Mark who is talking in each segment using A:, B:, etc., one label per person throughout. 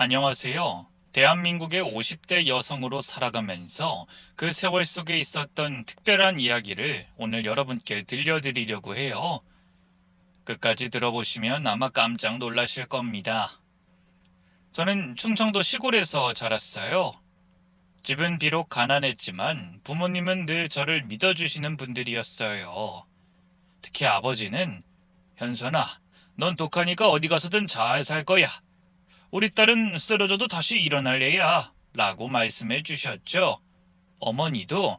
A: 안녕하세요. 대한민국의 50대 여성으로 살아가면서 그 세월 속에 있었던 특별한 이야기를 오늘 여러분께 들려드리려고 해요. 끝까지 들어보시면 아마 깜짝 놀라실 겁니다. 저는 충청도 시골에서 자랐어요. 집은 비록 가난했지만 부모님은 늘 저를 믿어주시는 분들이었어요. 특히 아버지는 현선아, 넌 독하니까 어디 가서든 잘 살 거야. 우리 딸은 쓰러져도 다시 일어날 애야 라고 말씀해 주셨죠. 어머니도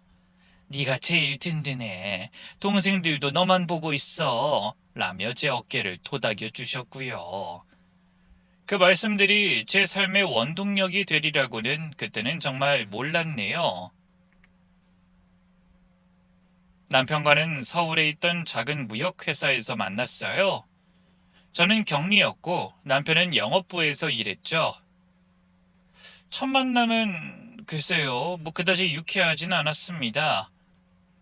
A: 네가 제일 든든해. 동생들도 너만 보고 있어 라며 제 어깨를 토닥여 주셨고요. 그 말씀들이 제 삶의 원동력이 되리라고는 그때는 정말 몰랐네요. 남편과는 서울에 있던 작은 무역회사에서 만났어요. 저는 경리였고 남편은 영업부에서 일했죠. 첫 만남은 글쎄요, 그다지 유쾌하진 않았습니다.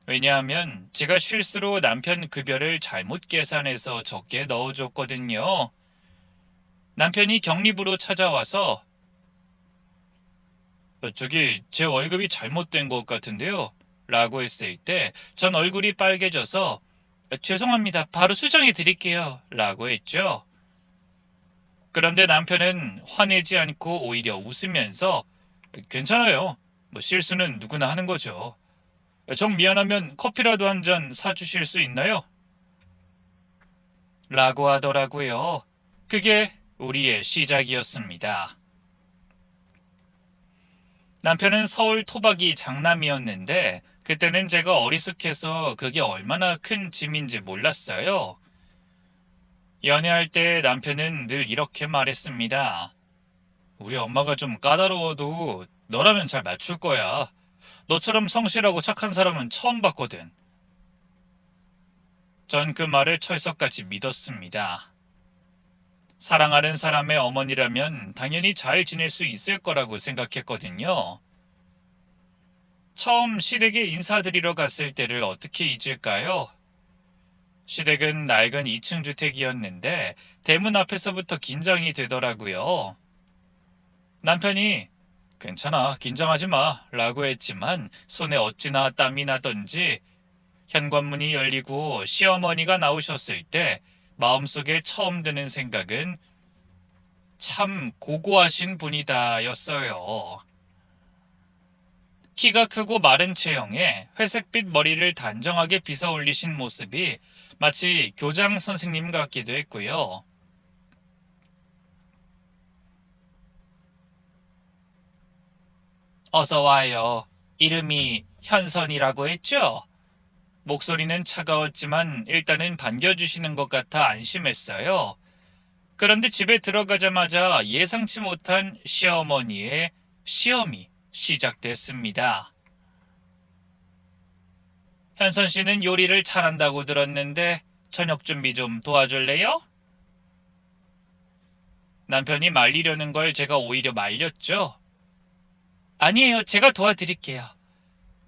A: 왜냐하면 제가 실수로 남편 급여를 잘못 계산해서 적게 넣어줬거든요. 남편이 경리부로 찾아와서 저기 제 월급이 잘못된 것 같은데요. 라고 했을 때 전 얼굴이 빨개져서 죄송합니다. 바로 수정해 드릴게요. 라고 했죠. 그런데 남편은 화내지 않고 오히려 웃으면서 괜찮아요. 실수는 누구나 하는 거죠. 정 미안하면 커피라도 한 잔 사주실 수 있나요? 라고 하더라고요. 그게 우리의 시작이었습니다. 남편은 서울 토박이 장남이었는데 그때는 제가 어리숙해서 그게 얼마나 큰 짐인지 몰랐어요. 연애할 때 남편은 늘 이렇게 말했습니다. 우리 엄마가 좀 까다로워도 너라면 잘 맞출 거야. 너처럼 성실하고 착한 사람은 처음 봤거든. 전 그 말을 철석같이 믿었습니다. 사랑하는 사람의 어머니라면 당연히 잘 지낼 수 있을 거라고 생각했거든요. 처음 시댁에 인사드리러 갔을 때를 어떻게 잊을까요? 시댁은 낡은 2층 주택이었는데 대문 앞에서부터 긴장이 되더라고요. 남편이 괜찮아, 긴장하지 마 라고 했지만 손에 어찌나 땀이 나던지 현관문이 열리고 시어머니가 나오셨을 때 마음속에 처음 드는 생각은 참 고고하신 분이다 였어요. 키가 크고 마른 체형에 회색빛 머리를 단정하게 빗어 올리신 모습이 마치 교장 선생님 같기도 했고요. 어서 와요. 이름이 현선이라고 했죠? 목소리는 차가웠지만 일단은 반겨주시는 것 같아 안심했어요. 그런데 집에 들어가자마자 예상치 못한 시어머니의 시험이 시작됐습니다. 현선 씨는 요리를 잘한다고 들었는데 저녁 준비 좀 도와줄래요? 남편이 말리려는 걸 제가 오히려 말렸죠. 아니에요. 제가 도와드릴게요.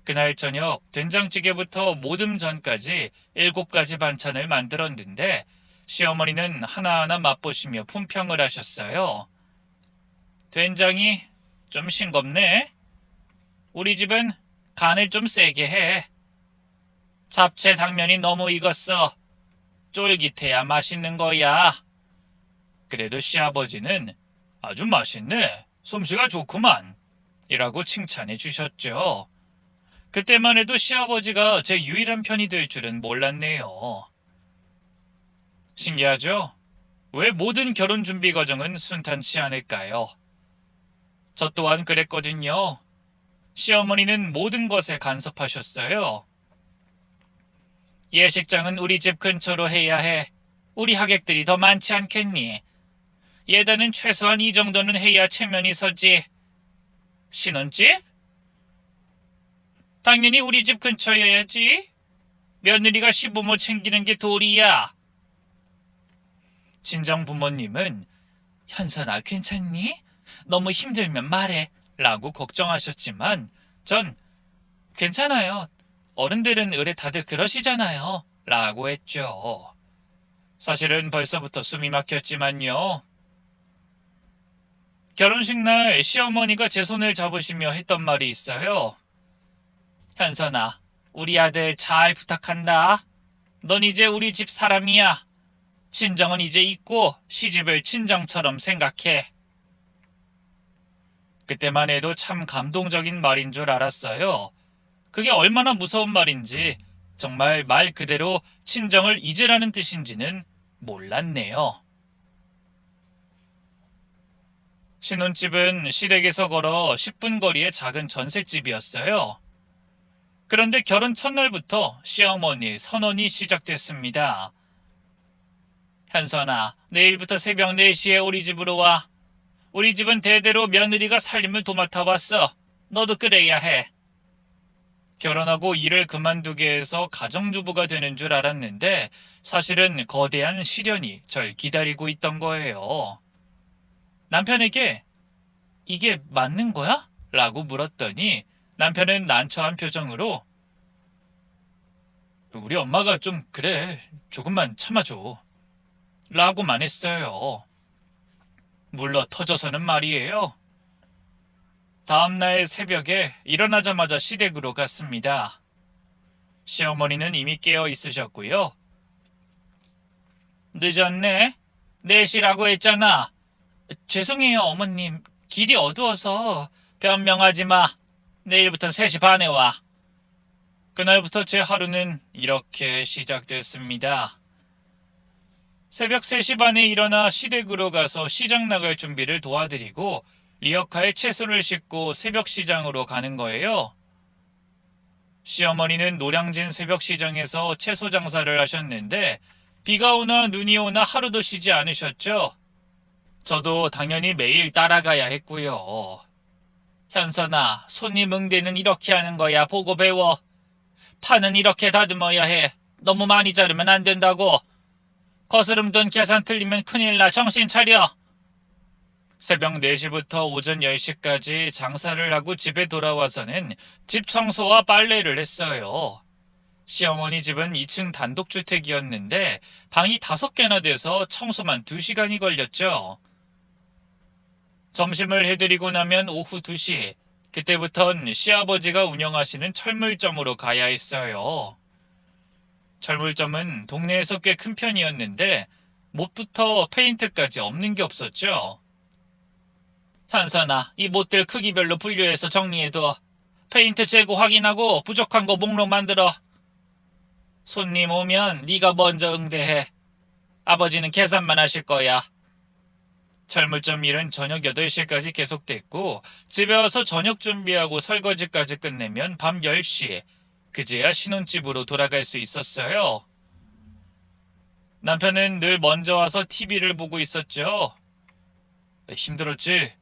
A: 그날 저녁 된장찌개부터 모듬전까지 7가지 반찬을 만들었는데 시어머니는 하나하나 맛보시며 품평을 하셨어요. 된장이 좀 싱겁네. 우리 집은 간을 좀 세게 해. 잡채 당면이 너무 익었어. 쫄깃해야 맛있는 거야. 그래도 시아버지는 아주 맛있네. 솜씨가 좋구만. 이라고 칭찬해 주셨죠. 그때만 해도 시아버지가 제 유일한 편이 될 줄은 몰랐네요. 신기하죠? 왜 모든 결혼 준비 과정은 순탄치 않을까요? 저 또한 그랬거든요. 시어머니는 모든 것에 간섭하셨어요. 예식장은 우리 집 근처로 해야 해. 우리 하객들이 더 많지 않겠니? 예단은 최소한 이 정도는 해야 체면이 서지. 신혼집? 당연히 우리 집 근처여야지. 며느리가 시부모 챙기는 게 도리야. 친정 부모님은 현선아 괜찮니? 너무 힘들면 말해 라고 걱정하셨지만 전 괜찮아요. 어른들은 의뢰 다들 그러시잖아요 라고 했죠. 사실은 벌써부터 숨이 막혔지만요. 결혼식 날 시어머니가 제 손을 잡으시며 했던 말이 있어요. 현선아, 우리 아들 잘 부탁한다. 넌 이제 우리 집 사람이야. 친정은 이제 있고 시집을 친정처럼 생각해. 그때만 해도 참 감동적인 말인 줄 알았어요. 그게 얼마나 무서운 말인지, 정말 말 그대로 친정을 잊으라는 뜻인지는 몰랐네요. 신혼집은 시댁에서 걸어 10분 거리의 작은 전셋집이었어요. 그런데 결혼 첫날부터 시어머니 선언이 시작됐습니다. 현선아, 내일부터 새벽 4시에 우리 집으로 와. 우리 집은 대대로 며느리가 살림을 도맡아 왔어. 너도 그래야 해. 결혼하고 일을 그만두게 해서 가정주부가 되는 줄 알았는데 사실은 거대한 시련이 절 기다리고 있던 거예요. 남편에게 이게 맞는 거야? 라고 물었더니 남편은 난처한 표정으로 우리 엄마가 좀 그래, 조금만 참아줘 라고만 했어요. 물러 터져서는 말이에요. 다음날 새벽에 일어나자마자 시댁으로 갔습니다. 시어머니는 이미 깨어 있으셨고요. 늦었네? 4시라고 했잖아. 죄송해요, 어머님. 길이 어두워서. 변명하지 마. 내일부터 3시 반에 와. 그날부터 제 하루는 이렇게 시작됐습니다. 새벽 3시 반에 일어나 시댁으로 가서 시장 나갈 준비를 도와드리고 리어카에 채소를 싣고 새벽 시장으로 가는 거예요. 시어머니는 노량진 새벽 시장에서 채소 장사를 하셨는데 비가 오나 눈이 오나 하루도 쉬지 않으셨죠. 저도 당연히 매일 따라가야 했고요. 현선아, 손님 응대는 이렇게 하는 거야. 보고 배워. 파는 이렇게 다듬어야 해. 너무 많이 자르면 안 된다고. 거스름돈 계산 틀리면 큰일 나. 정신 차려. 새벽 4시부터 오전 10시까지 장사를 하고 집에 돌아와서는 집 청소와 빨래를 했어요. 시어머니 집은 2층 단독주택이었는데 방이 5개나 돼서 청소만 2시간이 걸렸죠. 점심을 해드리고 나면 오후 2시, 그때부턴 시아버지가 운영하시는 철물점으로 가야 했어요. 철물점은 동네에서 꽤 큰 편이었는데 못부터 페인트까지 없는 게 없었죠. 현선아, 이 못들 크기별로 분류해서 정리해둬. 페인트 재고 확인하고 부족한 거 목록 만들어. 손님 오면 네가 먼저 응대해. 아버지는 계산만 하실 거야. 철물점 일은 저녁 8시까지 계속됐고 집에 와서 저녁 준비하고 설거지까지 끝내면 밤 10시, 그제야 신혼집으로 돌아갈 수 있었어요. 남편은 늘 먼저 와서 TV를 보고 있었죠. 힘들었지?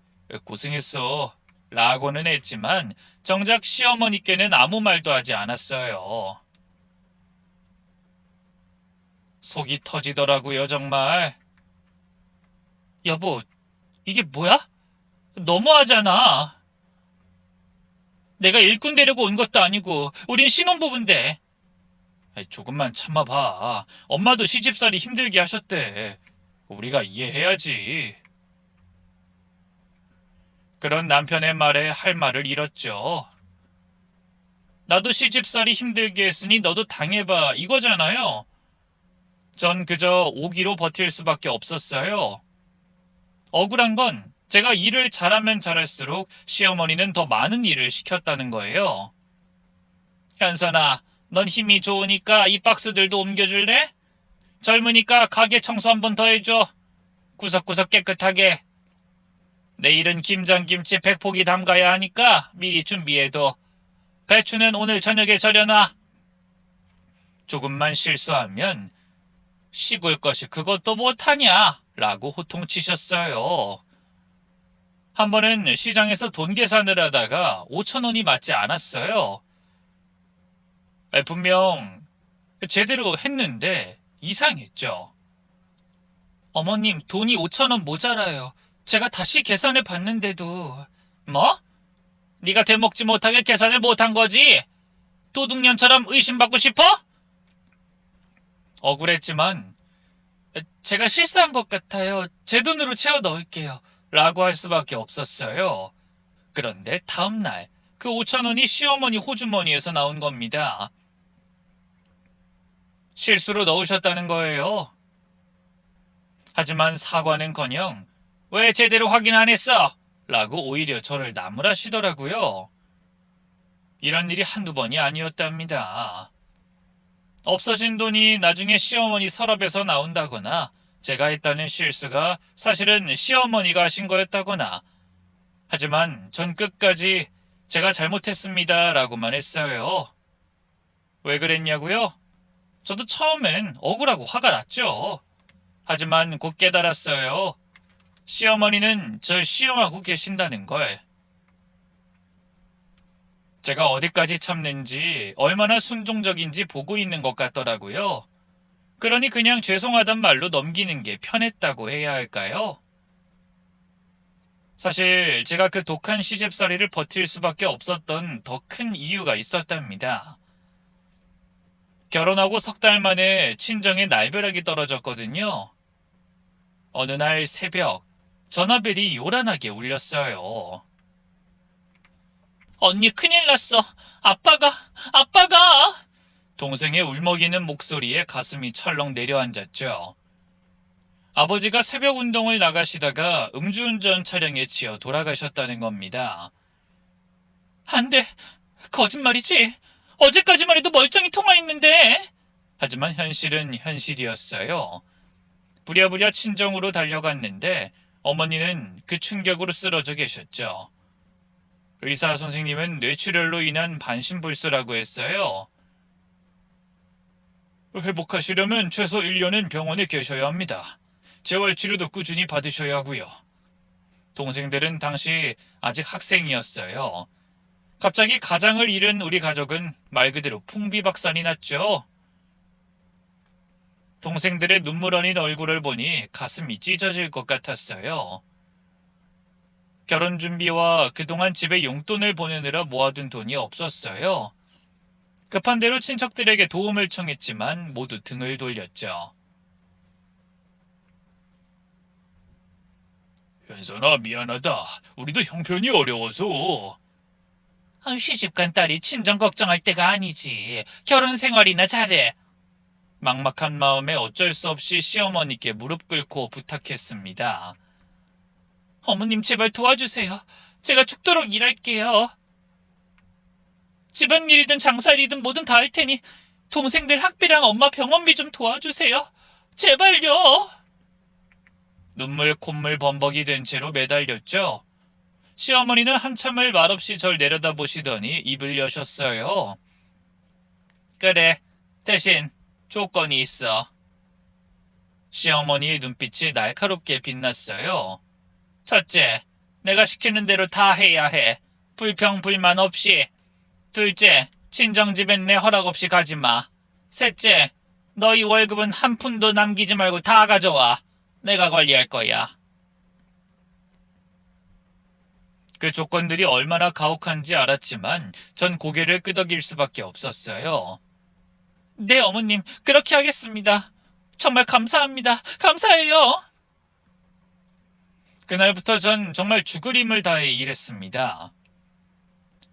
A: 고생했어. 라고는 했지만 정작 시어머니께는 아무 말도 하지 않았어요. 속이 터지더라고요, 정말. 여보, 이게 뭐야? 너무하잖아. 내가 일꾼 데리고 온 것도 아니고 우린 신혼부부인데. 조금만 참아봐. 엄마도 시집살이 힘들게 하셨대. 우리가 이해해야지. 그런 남편의 말에 할 말을 잃었죠. 나도 시집살이 힘들게 했으니 너도 당해봐, 이거잖아요. 전 그저 오기로 버틸 수밖에 없었어요. 억울한 건 제가 일을 잘하면 잘할수록 시어머니는 더 많은 일을 시켰다는 거예요. 현선아, 넌 힘이 좋으니까 이 박스들도 옮겨줄래? 젊으니까 가게 청소 한 번 더 해줘. 구석구석 깨끗하게. 내일은 김장김치 100포기 담가야 하니까 미리 준비해둬. 배추는 오늘 저녁에 절여놔. 조금만 실수하면 시골 것이 그것도 못하냐? 라고 호통치셨어요. 한 번은 시장에서 돈 계산을 하다가 5,000원이 맞지 않았어요. 분명 제대로 했는데 이상했죠. 어머님, 돈이 5,000원 모자라요. 제가 다시 계산해 봤는데도. 뭐? 네가 되먹지 못하게 계산을 못한 거지? 도둑년처럼 의심받고 싶어? 억울했지만 제가 실수한 것 같아요. 제 돈으로 채워 넣을게요. 라고 할 수밖에 없었어요. 그런데 다음날 그 5천 원이 시어머니 호주머니에서 나온 겁니다. 실수로 넣으셨다는 거예요. 하지만 사과는커녕 왜 제대로 확인 안 했어? 라고 오히려 저를 나무라시더라고요. 이런 일이 한두 번이 아니었답니다. 없어진 돈이 나중에 시어머니 서랍에서 나온다거나 제가 했다는 실수가 사실은 시어머니가 하신 거였다거나 하지만 전 끝까지 제가 잘못했습니다 라고만 했어요. 왜 그랬냐고요? 저도 처음엔 억울하고 화가 났죠. 하지만 곧 깨달았어요. 시어머니는 절 시험하고 계신다는 걸. 제가 어디까지 참는지 얼마나 순종적인지 보고 있는 것 같더라고요. 그러니 그냥 죄송하단 말로 넘기는 게 편했다고 해야 할까요? 사실 제가 그 독한 시집살이를 버틸 수밖에 없었던 더 큰 이유가 있었답니다. 결혼하고 석 달 만에 친정에 날벼락이 떨어졌거든요. 어느 날 새벽 전화벨이 요란하게 울렸어요. 언니 큰일 났어. 아빠가! 동생의 울먹이는 목소리에 가슴이 철렁 내려앉았죠. 아버지가 새벽 운동을 나가시다가 음주운전 차량에 치여 돌아가셨다는 겁니다. 안 돼. 거짓말이지. 어제까지만 해도 멀쩡히 통화했는데. 하지만 현실은 현실이었어요. 부랴부랴 친정으로 달려갔는데 어머니는 그 충격으로 쓰러져 계셨죠. 의사 선생님은 뇌출혈로 인한 반신불수라고 했어요. 회복하시려면 최소 1년은 병원에 계셔야 합니다. 재활치료도 꾸준히 받으셔야 하고요. 동생들은 당시 아직 학생이었어요. 갑자기 가장을 잃은 우리 가족은 말 그대로 풍비박산이 났죠. 동생들의 눈물 어린 얼굴을 보니 가슴이 찢어질 것 같았어요. 결혼 준비와 그동안 집에 용돈을 보내느라 모아둔 돈이 없었어요. 급한 대로 친척들에게 도움을 청했지만 모두 등을 돌렸죠. 현선아, 미안하다. 우리도 형편이 어려워서. 시집간 딸이 친정 걱정할 때가 아니지. 결혼 생활이나 잘해. 막막한 마음에 어쩔 수 없이 시어머니께 무릎 꿇고 부탁했습니다. 어머님 제발 도와주세요. 제가 죽도록 일할게요. 집안일이든 장사일이든 뭐든 다 할 테니 동생들 학비랑 엄마 병원비 좀 도와주세요. 제발요. 눈물 콧물 범벅이 된 채로 매달렸죠. 시어머니는 한참을 말없이 절 내려다보시더니 입을 여셨어요. 그래, 대신 조건이 있어. 시어머니의 눈빛이 날카롭게 빛났어요. 첫째, 내가 시키는 대로 다 해야 해. 불평 불만 없이. 둘째, 친정집엔 내 허락 없이 가지 마. 셋째, 너희 월급은 한 푼도 남기지 말고 다 가져와. 내가 관리할 거야. 그 조건들이 얼마나 가혹한지 알았지만 전 고개를 끄덕일 수밖에 없었어요. 네, 어머님, 그렇게 하겠습니다. 정말 감사합니다. 감사해요. 그날부터 전 정말 죽을 힘을 다해 일했습니다.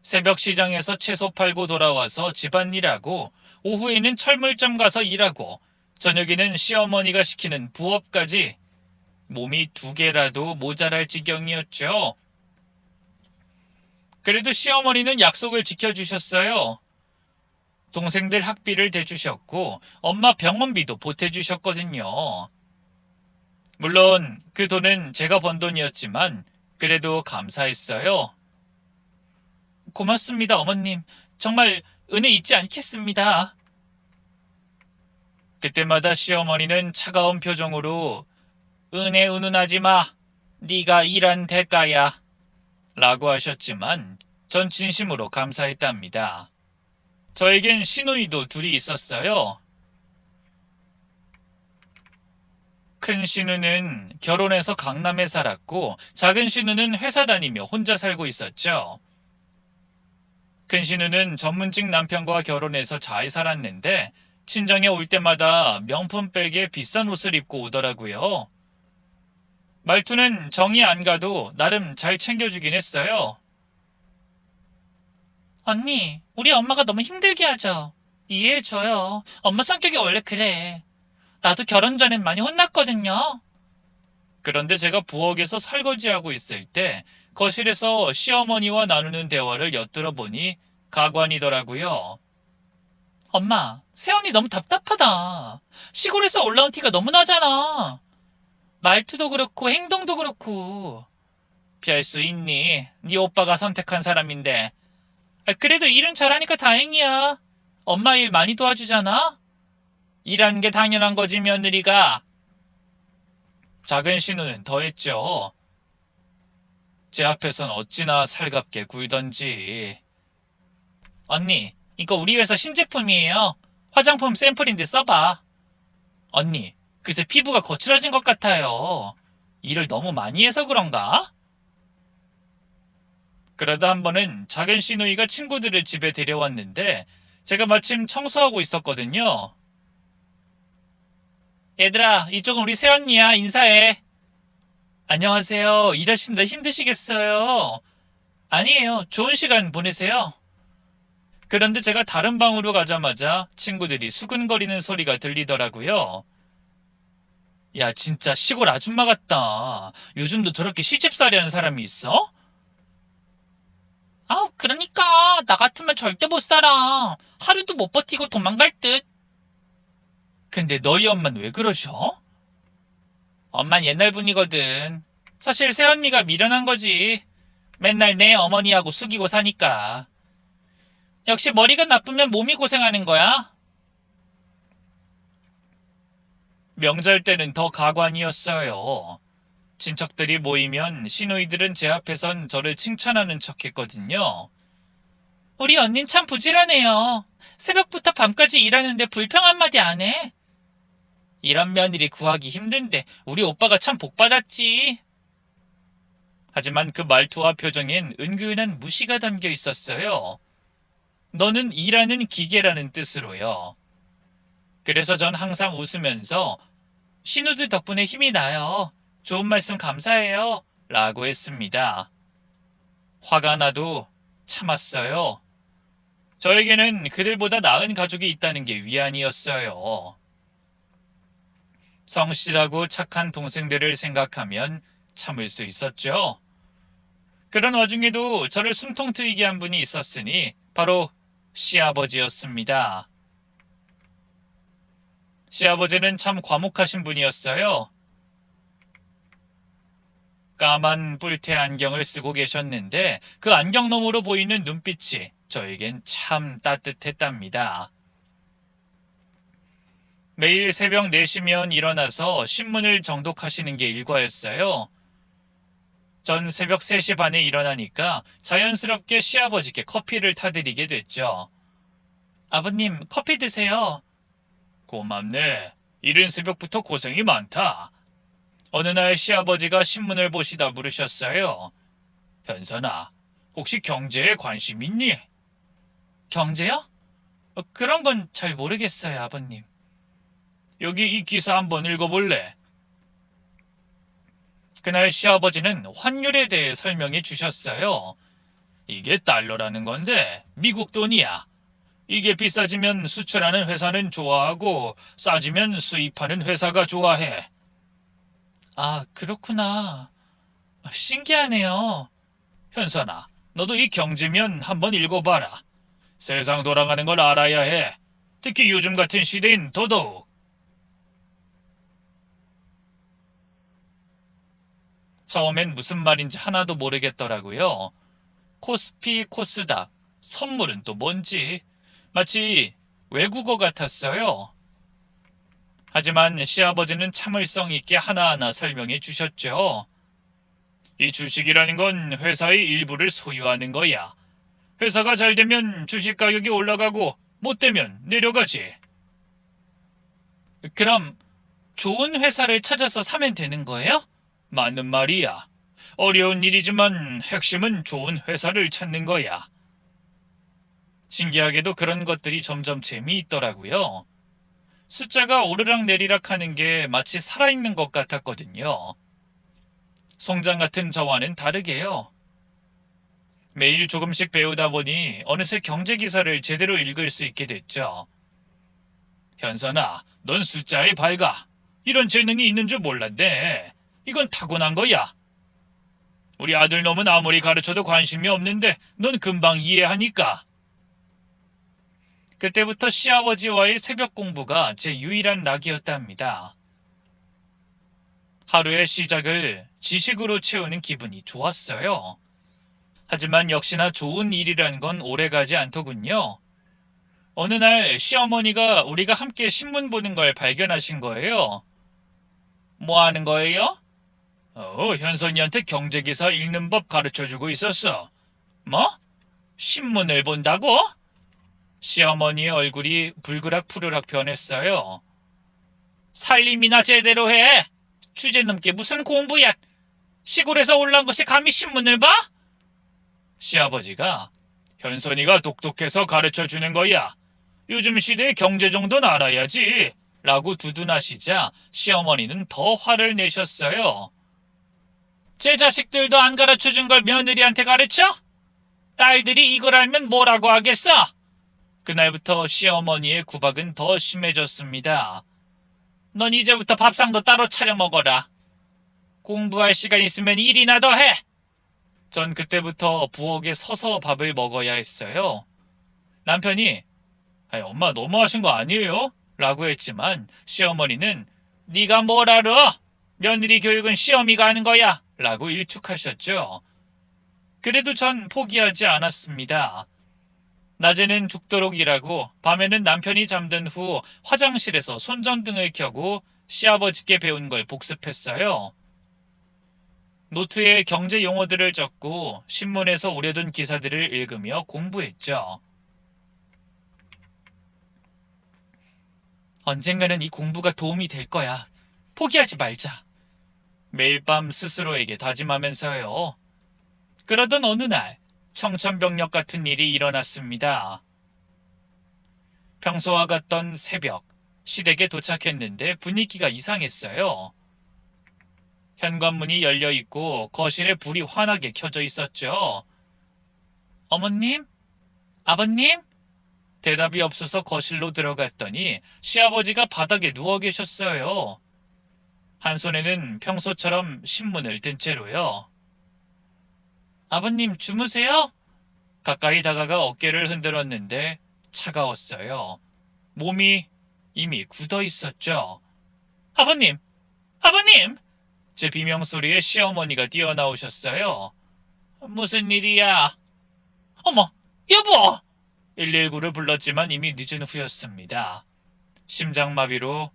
A: 새벽 시장에서 채소 팔고 돌아와서 집안일하고 오후에는 철물점 가서 일하고 저녁에는 시어머니가 시키는 부업까지 몸이 2개라도 모자랄 지경이었죠. 그래도 시어머니는 약속을 지켜주셨어요. 동생들 학비를 대주셨고 엄마 병원비도 보태주셨거든요. 물론 그 돈은 제가 번 돈이었지만 그래도 감사했어요. 고맙습니다, 어머님. 정말 은혜 잊지 않겠습니다. 그때마다 시어머니는 차가운 표정으로 은혜 운운하지 마. 네가 일한 대가야. 라고 하셨지만 전 진심으로 감사했답니다. 저에겐 시누이도 둘이 있었어요. 큰 시누는 결혼해서 강남에 살았고 작은 시누는 회사 다니며 혼자 살고 있었죠. 큰 시누는 전문직 남편과 결혼해서 잘 살았는데 친정에 올 때마다 명품백에 비싼 옷을 입고 오더라고요. 말투는 정이 안 가도 나름 잘 챙겨주긴 했어요. 언니, 우리 엄마가 너무 힘들게 하죠. 이해해줘요. 엄마 성격이 원래 그래. 나도 결혼 전엔 많이 혼났거든요. 그런데 제가 부엌에서 설거지하고 있을 때 거실에서 시어머니와 나누는 대화를 엿들어 보니 가관이더라고요. 엄마, 세연이 너무 답답하다. 시골에서 올라온 티가 너무 나잖아. 말투도 그렇고 행동도 그렇고. 피할 수 있니? 네 오빠가 선택한 사람인데. 그래도 일은 잘하니까 다행이야. 엄마 일 많이 도와주잖아? 일한 게 당연한 거지, 며느리가. 작은 신우는 더했죠. 제 앞에선 어찌나 살갑게 굴던지. 언니, 이거 우리 회사 신제품이에요. 화장품 샘플인데 써봐. 언니, 그새 피부가 거칠어진 것 같아요. 일을 너무 많이 해서 그런가? 그러다 한 번은 작은 시누이가 친구들을 집에 데려왔는데 제가 마침 청소하고 있었거든요. 얘들아, 이쪽은 우리 새언니야. 인사해. 안녕하세요. 일하시느라 힘드시겠어요? 아니에요. 좋은 시간 보내세요. 그런데 제가 다른 방으로 가자마자 친구들이 수근거리는 소리가 들리더라고요. 야, 진짜 시골 아줌마 같다. 요즘도 저렇게 시집살이 하는 사람이 있어? 그러니까 나 같으면 절대 못 살아. 하루도 못 버티고 도망갈 듯. 근데 너희 엄마는 왜 그러셔? 엄만 옛날 분이거든. 사실 새언니가 미련한 거지. 맨날 내 어머니하고 숙이고 사니까. 역시 머리가 나쁘면 몸이 고생하는 거야. 명절 때는 더 가관이었어요. 친척들이 모이면 시누이들은 제 앞에선 저를 칭찬하는 척했거든요. 우리 언닌 참 부지런해요. 새벽부터 밤까지 일하는데 불평 한마디 안 해. 이런 며느리 구하기 힘든데 우리 오빠가 참 복받았지. 하지만 그 말투와 표정엔 은근한 무시가 담겨 있었어요. 너는 일하는 기계라는 뜻으로요. 그래서 전 항상 웃으면서 신우들 덕분에 힘이 나요. 좋은 말씀 감사해요. 라고 했습니다. 화가 나도 참았어요. 저에게는 그들보다 나은 가족이 있다는 게 위안이었어요. 성실하고 착한 동생들을 생각하면 참을 수 있었죠. 그런 와중에도 저를 숨통 트이게 한 분이 있었으니 바로 시아버지였습니다. 시아버지는 참 과묵하신 분이었어요. 까만 뿔테 안경을 쓰고 계셨는데 그 안경 너머로 보이는 눈빛이 저에겐 참 따뜻했답니다. 매일 새벽 4시면 일어나서 신문을 정독하시는 게 일과였어요. 전 새벽 3시 반에 일어나니까 자연스럽게 시아버지께 커피를 타드리게 됐죠. 아버님, 커피 드세요. 고맙네. 이른 새벽부터 고생이 많다. 어느 날 시아버지가 신문을 보시다 물으셨어요. 현선아, 혹시 경제에 관심 있니? 경제요? 그런 건 잘 모르겠어요, 아버님. 여기 이 기사 한번 읽어볼래? 그날 시아버지는 환율에 대해 설명해 주셨어요. 이게 달러라는 건데 미국 돈이야. 이게 비싸지면 수출하는 회사는 좋아하고 싸지면 수입하는 회사가 좋아해. 그렇구나. 신기하네요. 현선아, 너도 이 경제면 한번 읽어봐라. 세상 돌아가는 걸 알아야 해. 특히 요즘 같은 시대인 더더욱. 처음엔 무슨 말인지 하나도 모르겠더라고요. 코스피, 코스닥, 선물은 또 뭔지 마치 외국어 같았어요. 하지만 시아버지는 참을성 있게 하나하나 설명해 주셨죠. 이 주식이라는 건 회사의 일부를 소유하는 거야. 회사가 잘 되면 주식 가격이 올라가고 못 되면 내려가지. 그럼 좋은 회사를 찾아서 사면 되는 거예요? 맞는 말이야. 어려운 일이지만 핵심은 좋은 회사를 찾는 거야. 신기하게도 그런 것들이 점점 재미있더라고요. 숫자가 오르락내리락 하는 게 마치 살아있는 것 같았거든요. 송장 같은 저와는 다르게요. 매일 조금씩 배우다 보니 어느새 경제기사를 제대로 읽을 수 있게 됐죠. 현선아, 넌 숫자에 밝아. 이런 재능이 있는 줄 몰랐네. 이건 타고난 거야. 우리 아들 놈은 아무리 가르쳐도 관심이 없는데 넌 금방 이해하니까. 그때부터 시아버지와의 새벽 공부가 제 유일한 낙이었답니다. 하루의 시작을 지식으로 채우는 기분이 좋았어요. 하지만 역시나 좋은 일이란 건 오래가지 않더군요. 어느 날 시어머니가 우리가 함께 신문 보는 걸 발견하신 거예요. 뭐 하는 거예요? 현선이한테 경제기사 읽는 법 가르쳐주고 있었어. 뭐? 신문을 본다고? 시어머니의 얼굴이 불그락 변했어요. 살림이나 제대로 해. 주제 넘게 무슨 공부야. 시골에서 올라온 것이 감히 신문을 봐? 시아버지가 현선이가 똑똑해서 가르쳐주는 거야. 요즘 시대의 경제 정도는 알아야지. 라고 두둔하시자 시어머니는 더 화를 내셨어요. 제 자식들도 안 가르쳐준 걸 며느리한테 가르쳐? 딸들이 이걸 알면 뭐라고 하겠어? 그날부터 시어머니의 구박은 더 심해졌습니다. 넌 이제부터 밥상도 따로 차려 먹어라. 공부할 시간 있으면 일이나 더 해. 전 그때부터 부엌에 서서 밥을 먹어야 했어요. 남편이 엄마 너무하신 거 아니에요? 라고 했지만 시어머니는 네가 뭘 알아? 며느리 교육은 시어미가 하는 거야. 라고 일축하셨죠. 그래도 전 포기하지 않았습니다. 낮에는 죽도록 일하고 밤에는 남편이 잠든 후 화장실에서 손전등을 켜고 시아버지께 배운 걸 복습했어요. 노트에 경제 용어들을 적고 신문에서 오래된 기사들을 읽으며 공부했죠. 언젠가는 이 공부가 도움이 될 거야. 포기하지 말자. 매일 밤 스스로에게 다짐하면서요. 그러던 어느 날 청천벽력 같은 일이 일어났습니다. 평소와 같던 새벽, 시댁에 도착했는데 분위기가 이상했어요. 현관문이 열려 있고 거실에 불이 환하게 켜져 있었죠. 어머님? 아버님? 대답이 없어서 거실로 들어갔더니 시아버지가 바닥에 누워 계셨어요. 한 손에는 평소처럼 신문을 든 채로요. 아버님 주무세요? 가까이 다가가 어깨를 흔들었는데 차가웠어요. 몸이 이미 굳어 있었죠. 아버님! 아버님! 제 비명소리에 시어머니가 뛰어나오셨어요. 무슨 일이야? 어머! 여보! 119를 불렀지만 이미 늦은 후였습니다. 심장마비로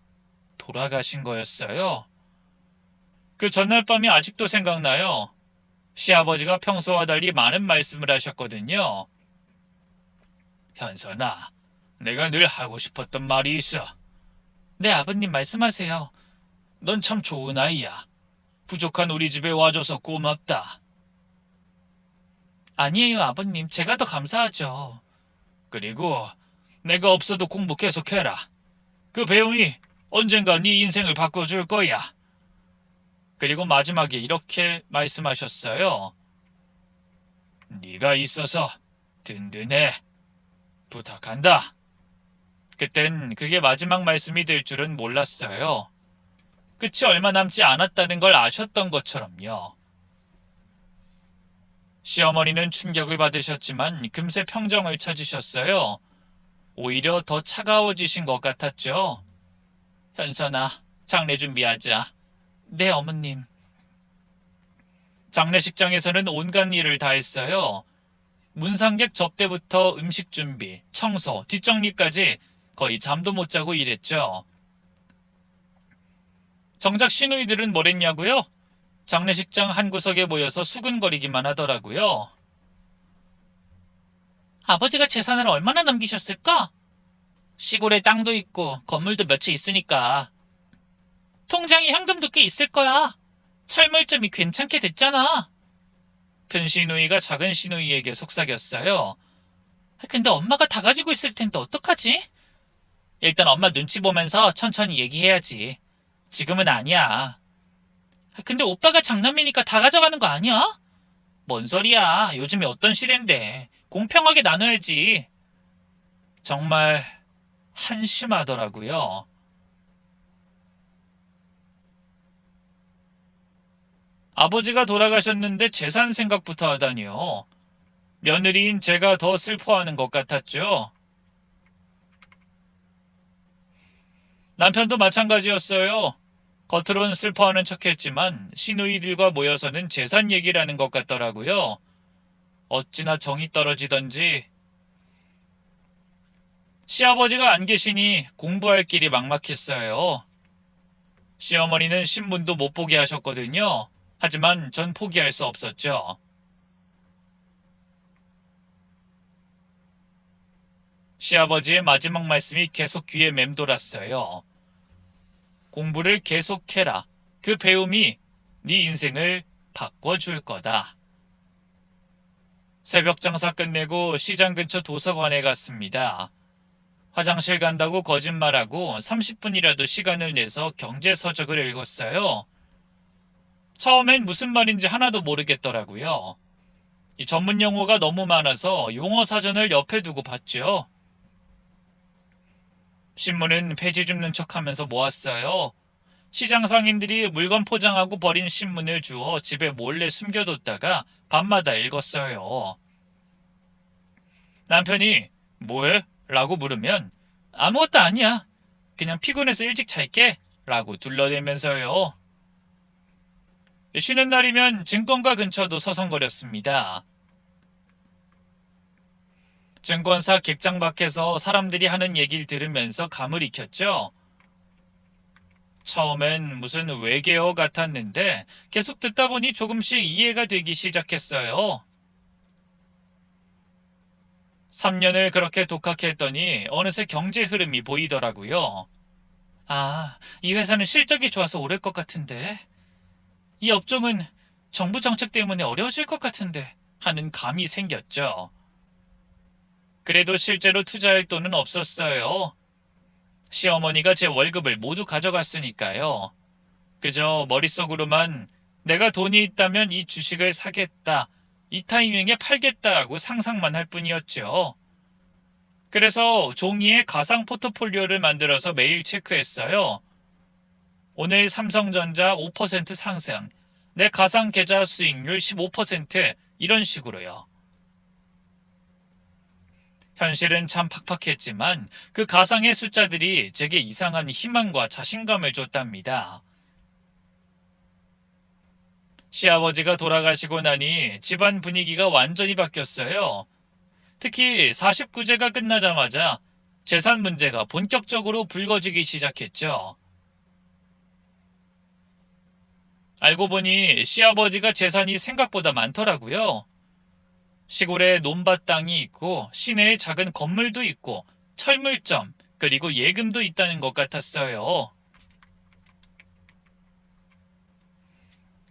A: 돌아가신 거였어요. 그 전날 밤이 아직도 생각나요. 시아버지가 평소와 달리 많은 말씀을 하셨거든요. 현선아, 내가 늘 하고 싶었던 말이 있어. 네, 아버님 말씀하세요. 넌 참 좋은 아이야. 부족한 우리 집에 와줘서 고맙다. 아니에요, 아버님. 제가 더 감사하죠. 그리고 내가 없어도 공부 계속해라. 그 배움이 언젠가 네 인생을 바꿔줄 거야. 그리고 마지막에 이렇게 말씀하셨어요. 네가 있어서 든든해. 부탁한다. 그땐 그게 마지막 말씀이 될 줄은 몰랐어요. 끝이 얼마 남지 않았다는 걸 아셨던 것처럼요. 시어머니는 충격을 받으셨지만 금세 평정을 찾으셨어요. 오히려 더 차가워지신 것 같았죠. 현선아, 장례 준비하자. 네, 어머님. 장례식장에서는 온갖 일을 다 했어요. 문상객 접대부터 음식 준비, 청소, 뒷정리까지 거의 잠도 못 자고 일했죠. 정작 시누이들은 뭘 했냐고요? 장례식장 한 구석에 모여서 수근거리기만 하더라고요. 아버지가 재산을 얼마나 남기셨을까? 시골에 땅도 있고 건물도 몇 채 있으니까. 통장에 현금도 꽤 있을 거야. 철물점이 괜찮게 됐잖아. 큰 시누이가 작은 시누이에게 속삭였어요. 근데 엄마가 다 가지고 있을 텐데 어떡하지? 일단 엄마 눈치 보면서 천천히 얘기해야지. 지금은 아니야. 근데 오빠가 장남이니까 다 가져가는 거 아니야? 뭔 소리야. 요즘에 어떤 시대인데. 공평하게 나눠야지. 정말 한심하더라고요. 아버지가 돌아가셨는데 재산 생각부터 하다니요. 며느리인 제가 더 슬퍼하는 것 같았죠. 남편도 마찬가지였어요. 겉으론 슬퍼하는 척했지만 시누이들과 모여서는 재산 얘기를 하는 것 같더라고요. 어찌나 정이 떨어지던지. 시아버지가 안 계시니 공부할 길이 막막했어요. 시어머니는 신문도 못 보게 하셨거든요. 하지만 전 포기할 수 없었죠. 시아버지의 마지막 말씀이 계속 귀에 맴돌았어요. 공부를 계속해라. 그 배움이 네 인생을 바꿔줄 거다. 새벽 장사 끝내고 시장 근처 도서관에 갔습니다. 화장실 간다고 거짓말하고 30분이라도 시간을 내서 경제서적을 읽었어요. 처음엔 무슨 말인지 하나도 모르겠더라고요. 이 전문 용어가 너무 많아서 용어 사전을 옆에 두고 봤죠. 신문은 폐지 줍는 척하면서 모았어요. 시장 상인들이 물건 포장하고 버린 신문을 주워 집에 몰래 숨겨뒀다가 밤마다 읽었어요. 남편이 뭐해? 라고 물으면 아무것도 아니야. 그냥 피곤해서 일찍 잘게. 라고 둘러대면서요. 쉬는 날이면 증권가 근처도 서성거렸습니다. 증권사 객장 밖에서 사람들이 하는 얘기를 들으면서 감을 익혔죠. 처음엔 무슨 외계어 같았는데 계속 듣다 보니 조금씩 이해가 되기 시작했어요. 3년을 그렇게 독학했더니 어느새 경제 흐름이 보이더라고요. 아, 이 회사는 실적이 좋아서 오를 것 같은데. 이 업종은 정부 정책 때문에 어려워질 것 같은데 하는 감이 생겼죠. 그래도 실제로 투자할 돈은 없었어요. 시어머니가 제 월급을 모두 가져갔으니까요. 그저 머릿속으로만 내가 돈이 있다면 이 주식을 사겠다, 이 타이밍에 팔겠다고 상상만 할 뿐이었죠. 그래서 종이에 가상 포트폴리오를 만들어서 매일 체크했어요. 오늘 삼성전자 5% 상승, 내 가상 계좌 수익률 15% 이런 식으로요. 현실은 참 팍팍했지만 그 가상의 숫자들이 제게 이상한 희망과 자신감을 줬답니다. 시아버지가 돌아가시고 나니 집안 분위기가 완전히 바뀌었어요. 특히 49제가 끝나자마자 재산 문제가 본격적으로 불거지기 시작했죠. 알고 보니 시아버지가 재산이 생각보다 많더라고요. 시골에 논밭 땅이 있고 시내에 작은 건물도 있고 철물점 그리고 예금도 있다는 것 같았어요.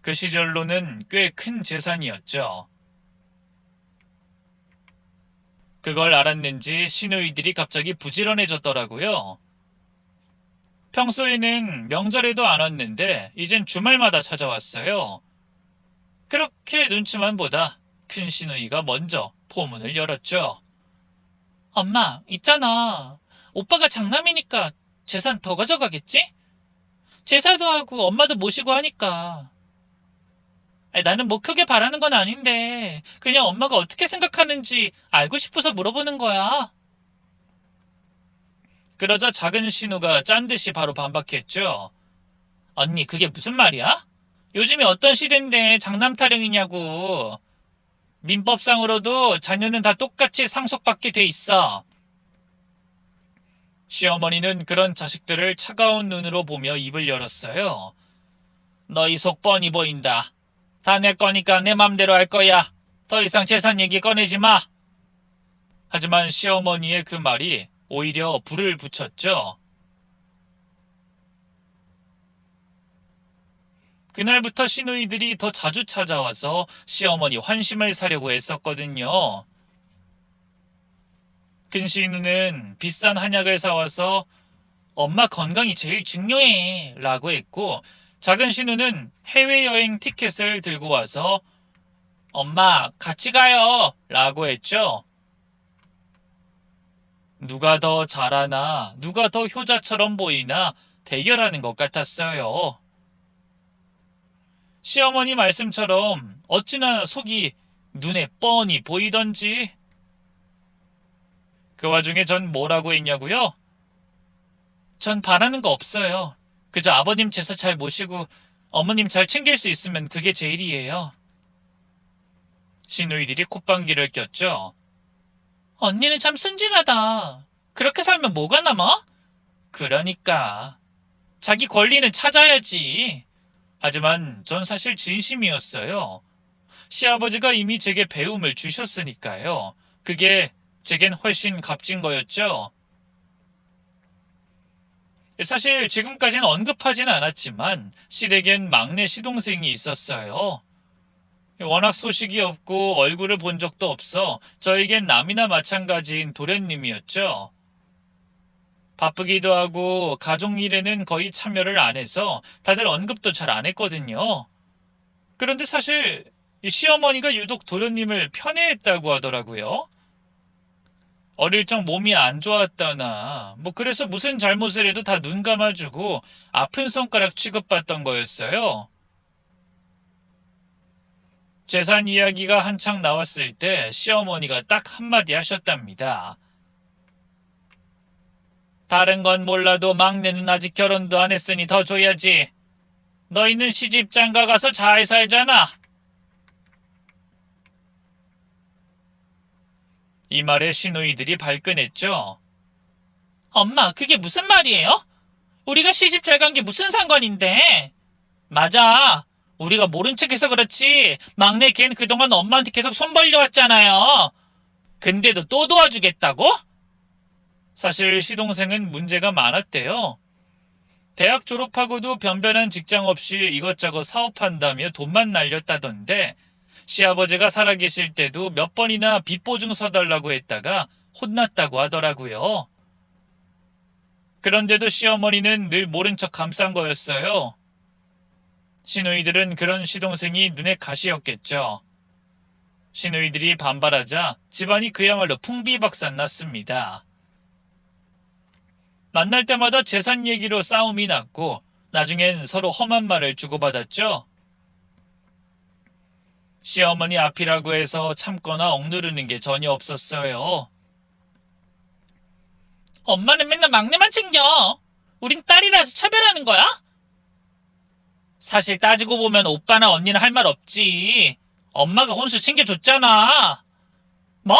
A: 그 시절로는 꽤 큰 재산이었죠. 그걸 알았는지 시누이들이 갑자기 부지런해졌더라고요. 평소에는 명절에도 안 왔는데 이젠 주말마다 찾아왔어요. 그렇게 눈치만 보다 큰 시누이가 먼저 포문을 열었죠. 엄마, 있잖아. 오빠가 장남이니까 재산 더 가져가겠지? 제사도 하고 엄마도 모시고 하니까. 아니, 나는 뭐 크게 바라는 건 아닌데 그냥 엄마가 어떻게 생각하는지 알고 싶어서 물어보는 거야. 그러자 작은 신우가 짠 듯이 바로 반박했죠. 언니, 그게 무슨 말이야? 요즘이 어떤 시대인데 장남 타령이냐고. 민법상으로도 자녀는 다 똑같이 상속받게 돼 있어. 시어머니는 그런 자식들을 차가운 눈으로 보며 입을 열었어요. 너희 속 뻔히 보인다. 다 내 거니까 내 맘대로 할 거야. 더 이상 재산 얘기 꺼내지 마. 하지만 시어머니의 그 말이 오히려 불을 붙였죠. 그날부터 시누이들이 더 자주 찾아와서 시어머니 환심을 사려고 했었거든요. 큰 시누는 비싼 한약을 사와서 엄마 건강이 제일 중요해 라고 했고, 작은 신우는 해외여행 티켓을 들고 와서 엄마, 같이 가요! 라고 했죠. 누가 더 잘하나, 누가 더 효자처럼 보이나 대결하는 것 같았어요. 시어머니 말씀처럼 어찌나 속이 눈에 뻔히 보이던지. 그 와중에 전 뭐라고 했냐고요? 전 바라는 거 없어요. 그저 아버님 제사 잘 모시고 어머님 잘 챙길 수 있으면 그게 제일이에요. 시누이들이 콧방귀를 꼈죠. 언니는 참 순진하다. 그렇게 살면 뭐가 남아? 그러니까. 자기 권리는 찾아야지. 하지만 전 사실 진심이었어요. 시아버지가 이미 제게 배움을 주셨으니까요. 그게 제겐 훨씬 값진 거였죠. 사실 지금까지는 언급하진 않았지만 시댁엔 막내 시동생이 있었어요. 워낙 소식이 없고 얼굴을 본 적도 없어 저에겐 남이나 마찬가지인 도련님이었죠. 바쁘기도 하고 가족 일에는 거의 참여를 안 해서 다들 언급도 잘 안 했거든요. 그런데 사실 시어머니가 유독 도련님을 편애했다고 하더라고요. 어릴 적 몸이 안 좋았다나 그래서 무슨 잘못을 해도 다 눈 감아주고 아픈 손가락 취급받던 거였어요. 재산 이야기가 한창 나왔을 때 시어머니가 딱 한마디 하셨답니다. 다른 건 몰라도 막내는 아직 결혼도 안 했으니 더 줘야지. 너희는 시집 장가 가서 잘 살잖아. 이 말에 시누이들이 발끈했죠. 엄마, 그게 무슨 말이에요? 우리가 시집 잘 간 게 무슨 상관인데? 맞아. 우리가 모른 척해서 그렇지. 막내 걔는 그동안 엄마한테 계속 손 벌려왔잖아요. 근데도 또 도와주겠다고? 사실 시동생은 문제가 많았대요. 대학 졸업하고도 변변한 직장 없이 이것저것 사업한다며 돈만 날렸다던데 시아버지가 살아계실 때도 몇 번이나 빚 보증 서달라고 했다가 혼났다고 하더라고요. 그런데도 시어머니는 늘 모른 척 감싼 거였어요. 시누이들은 그런 시동생이 눈에 가시였겠죠. 시누이들이 반발하자 집안이 그야말로 풍비박산 났습니다. 만날 때마다 재산 얘기로 싸움이 났고 나중엔 서로 험한 말을 주고받았죠. 시어머니 앞이라고 해서 참거나 억누르는 게 전혀 없었어요. 엄마는 맨날 막내만 챙겨. 우린 딸이라서 차별하는 거야? 사실 따지고 보면 오빠나 언니는 할 말 없지. 엄마가 혼수 챙겨줬잖아. 뭐?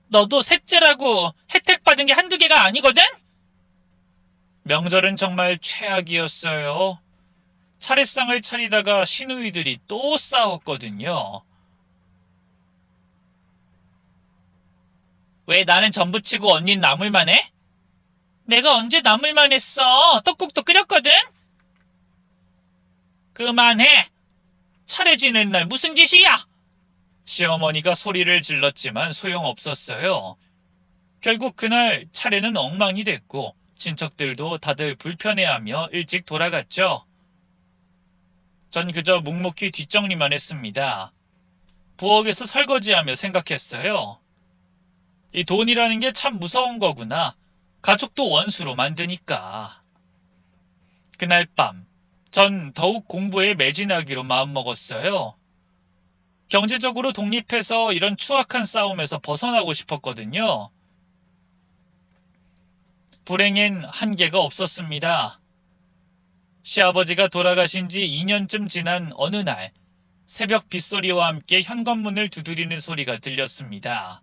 A: 너도 셋째라고 혜택 받은 게 한두 개가 아니거든? 명절은 정말 최악이었어요. 차례상을 차리다가 시누이들이 또 싸웠거든요. 왜 나는 전부치고 언닌 나물만 해? 내가 언제 나물만 했어? 떡국도 끓였거든? 그만해! 차례 지낸 날 무슨 짓이야? 시어머니가 소리를 질렀지만 소용없었어요. 결국 그날 차례는 엉망이 됐고 친척들도 다들 불편해하며 일찍 돌아갔죠. 전 그저 묵묵히 뒷정리만 했습니다. 부엌에서 설거지하며 생각했어요. 이 돈이라는 게 참 무서운 거구나. 가족도 원수로 만드니까. 그날 밤, 전 더욱 공부에 매진하기로 마음먹었어요. 경제적으로 독립해서 이런 추악한 싸움에서 벗어나고 싶었거든요. 불행엔 한계가 없었습니다. 시아버지가 돌아가신 지 2년쯤 지난 어느 날 새벽 빗소리와 함께 현관문을 두드리는 소리가 들렸습니다.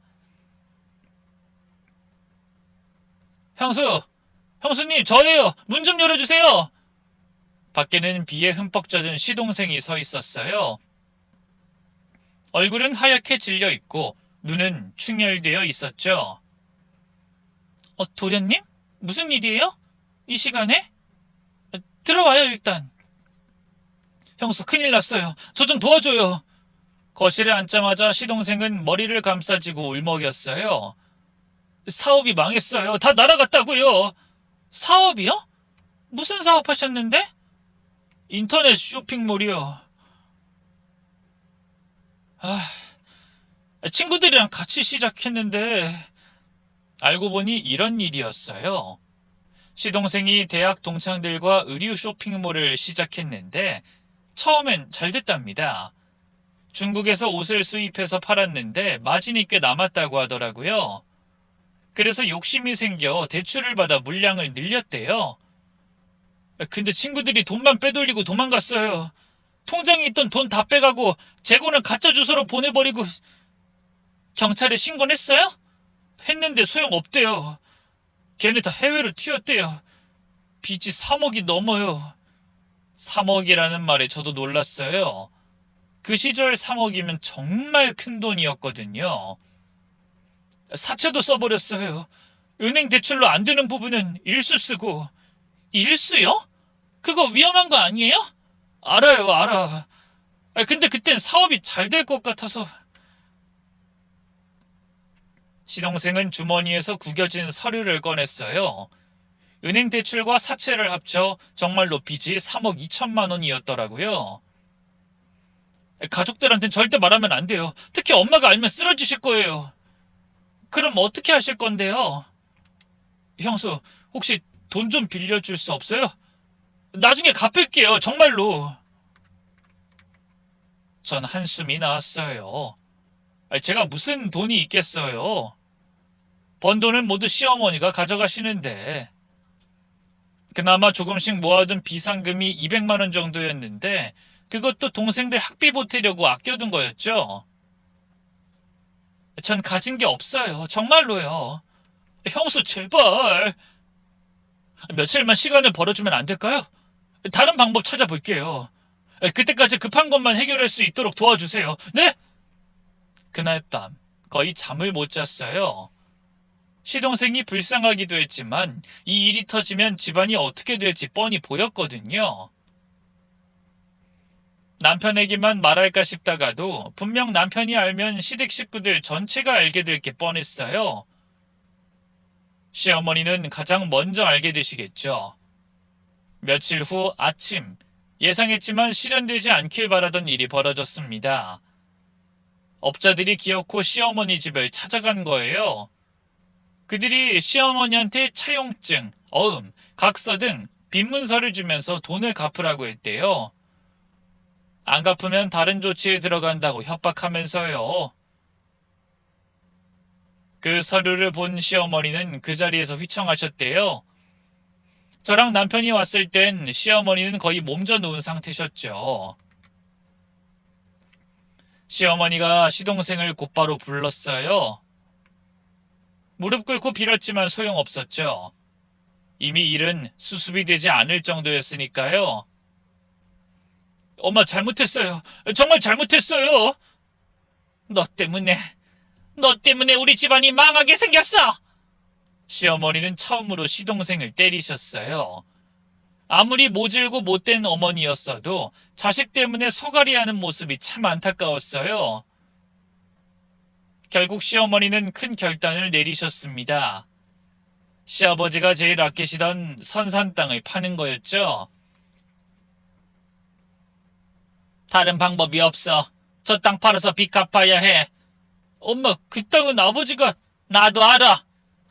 A: 형수님 저예요. 문 좀 열어주세요. 밖에는 비에 흠뻑 젖은 시동생이 서 있었어요. 얼굴은 하얗게 질려 있고 눈은 충혈되어 있었죠. 도련님? 무슨 일이에요? 이 시간에? 들어와요 일단. 형수 큰일 났어요. 저 좀 도와줘요. 거실에 앉자마자 시동생은 머리를 감싸쥐고 울먹였어요. 사업이 망했어요. 다 날아갔다고요. 사업이요? 무슨 사업 하셨는데? 인터넷 쇼핑몰이요. 친구들이랑 같이 시작했는데 알고 보니 이런 일이었어요. 시동생이 대학 동창들과 의류 쇼핑몰을 시작했는데 처음엔 잘 됐답니다. 중국에서 옷을 수입해서 팔았는데 마진이 꽤 남았다고 하더라고요. 그래서 욕심이 생겨 대출을 받아 물량을 늘렸대요. 근데 친구들이 돈만 빼돌리고 도망갔어요. 통장에 있던 돈 다 빼가고 재고는 가짜 주소로 보내버리고. 경찰에 신고했어요? 했는데 소용없대요. 걔네 다 해외로 튀었대요. 빚이 3억이 넘어요. 3억이라는 말에 저도 놀랐어요. 그 시절 3억이면 정말 큰 돈이었거든요. 사채도 써버렸어요. 은행 대출로 안 되는 부분은 일수 쓰고. 일수요? 그거 위험한 거 아니에요? 알아요, 알아. 근데 그땐 사업이 잘 될 것 같아서. 시동생은 주머니에서 구겨진 서류를 꺼냈어요. 은행 대출과 사채를 합쳐 정말로 빚이 3억 2천만 원이었더라고요. 가족들한텐 절대 말하면 안 돼요. 특히 엄마가 알면 쓰러지실 거예요. 그럼 어떻게 하실 건데요? 형수, 혹시 돈 좀 빌려줄 수 없어요? 나중에 갚을게요, 정말로. 전 한숨이 나왔어요. 제가 무슨 돈이 있겠어요? 번 돈은 모두 시어머니가 가져가시는데. 그나마 조금씩 모아둔 비상금이 200만 원 정도였는데 그것도 동생들 학비 보태려고 아껴둔 거였죠. 전 가진 게 없어요. 정말로요. 형수 제발. 며칠만 시간을 벌어주면 안 될까요? 다른 방법 찾아볼게요. 그때까지 급한 것만 해결할 수 있도록 도와주세요. 네? 그날 밤 거의 잠을 못 잤어요. 시동생이 불쌍하기도 했지만 이 일이 터지면 집안이 어떻게 될지 뻔히 보였거든요. 남편에게만 말할까 싶다가도 분명 남편이 알면 시댁 식구들 전체가 알게 될 게 뻔했어요. 시어머니는 가장 먼저 알게 되시겠죠. 며칠 후 아침, 예상했지만 실현되지 않길 바라던 일이 벌어졌습니다. 업자들이 기어코 시어머니 집을 찾아간 거예요. 그들이 시어머니한테 차용증, 어음, 각서 등 빈문서를 주면서 돈을 갚으라고 했대요. 안 갚으면 다른 조치에 들어간다고 협박하면서요. 그 서류를 본 시어머니는 그 자리에서 휘청하셨대요. 저랑 남편이 왔을 땐 시어머니는 거의 몸져 누운 상태셨죠. 시어머니가 시동생을 곧바로 불렀어요. 무릎 꿇고 빌었지만 소용없었죠. 이미 일은 수습이 되지 않을 정도였으니까요. 엄마 잘못했어요. 정말 잘못했어요. 너 때문에 우리 집안이 망하게 생겼어. 시어머니는 처음으로 시동생을 때리셨어요. 아무리 모질고 못된 어머니였어도 자식 때문에 소갈이하는 모습이 참 안타까웠어요. 결국 시어머니는 큰 결단을 내리셨습니다. 시아버지가 제일 아끼시던 선산 땅을 파는 거였죠. 다른 방법이 없어. 저 땅 팔아서 빚 갚아야 해. 엄마, 그 땅은 아버지가... 나도 알아.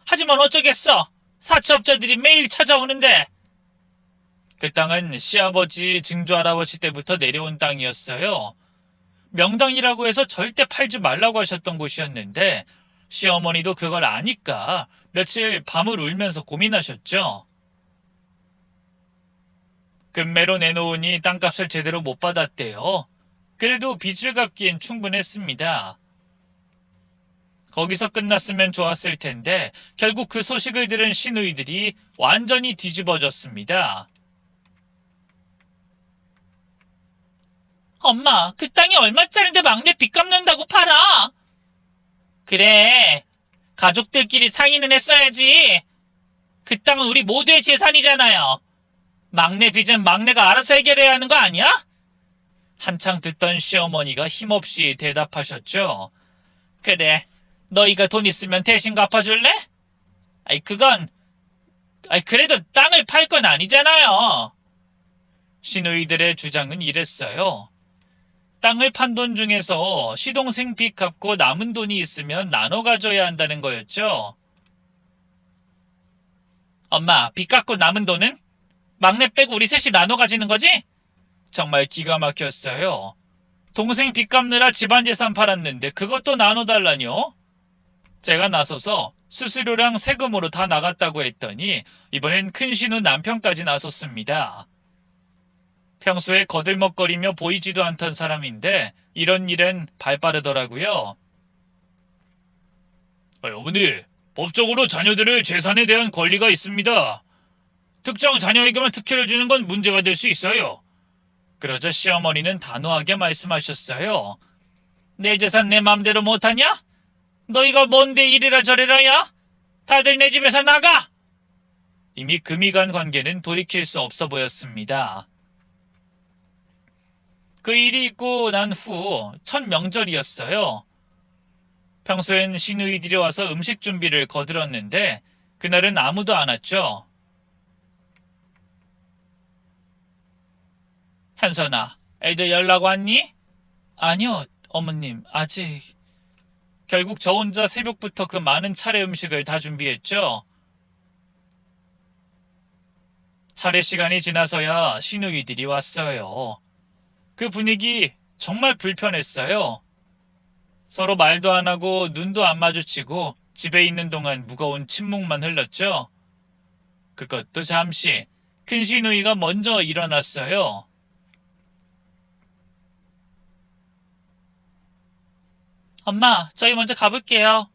A: 하지만 어쩌겠어. 사채업자들이 매일 찾아오는데. 그 땅은 시아버지, 증조할아버지 때부터 내려온 땅이었어요. 명당이라고 해서 절대 팔지 말라고 하셨던 곳이었는데 시어머니도 그걸 아니까 며칠 밤을 울면서 고민하셨죠. 금매로 내놓으니 땅값을 제대로 못 받았대요. 그래도 빚을 갚기엔 충분했습니다. 거기서 끝났으면 좋았을 텐데 결국 그 소식을 들은 시누이들이 완전히 뒤집어졌습니다. 엄마, 그 땅이 얼마짜린데 막내 빚 갚는다고 팔아? 그래, 가족들끼리 상의는 했어야지. 그 땅은 우리 모두의 재산이잖아요. 막내 빚은 막내가 알아서 해결해야 하는 거 아니야? 한창 듣던 시어머니가 힘없이 대답하셨죠. 그래, 너희가 돈 있으면 대신 갚아줄래? 그래도 땅을 팔 건 아니잖아요. 시누이들의 주장은 이랬어요. 땅을 판 돈 중에서 시동생 빚 갚고 남은 돈이 있으면 나눠 가져야 한다는 거였죠. 엄마, 빚 갚고 남은 돈은? 막내 빼고 우리 셋이 나눠 가지는 거지? 정말 기가 막혔어요. 동생 빚 갚느라 집안 재산 팔았는데 그것도 나눠달라뇨? 제가 나서서 수수료랑 세금으로 다 나갔다고 했더니 이번엔 큰 신우 남편까지 나섰습니다. 평소에 거들먹거리며 보이지도 않던 사람인데 이런 일엔 발 빠르더라고요. 어머니, 법적으로 자녀들의 재산에 대한 권리가 있습니다. 특정 자녀에게만 특혜를 주는 건 문제가 될 수 있어요. 그러자 시어머니는 단호하게 말씀하셨어요. 내 재산 내 맘대로 못하냐? 너희가 뭔데 이래라 저래라야? 다들 내 집에서 나가! 이미 금이 간 관계는 돌이킬 수 없어 보였습니다. 그 일이 있고 난 후 첫 명절이었어요. 평소엔 시누이들이 와서 음식 준비를 거들었는데 그날은 아무도 안 왔죠. 현선아, 애들 연락 왔니? 아니요, 어머님, 아직. 결국 저 혼자 새벽부터 그 많은 차례 음식을 다 준비했죠. 차례 시간이 지나서야 시누이들이 왔어요. 그 분위기 정말 불편했어요. 서로 말도 안 하고 눈도 안 마주치고 집에 있는 동안 무거운 침묵만 흘렀죠. 그것도 잠시. 큰 시누이가 먼저 일어났어요. 엄마, 저희 먼저 가볼게요.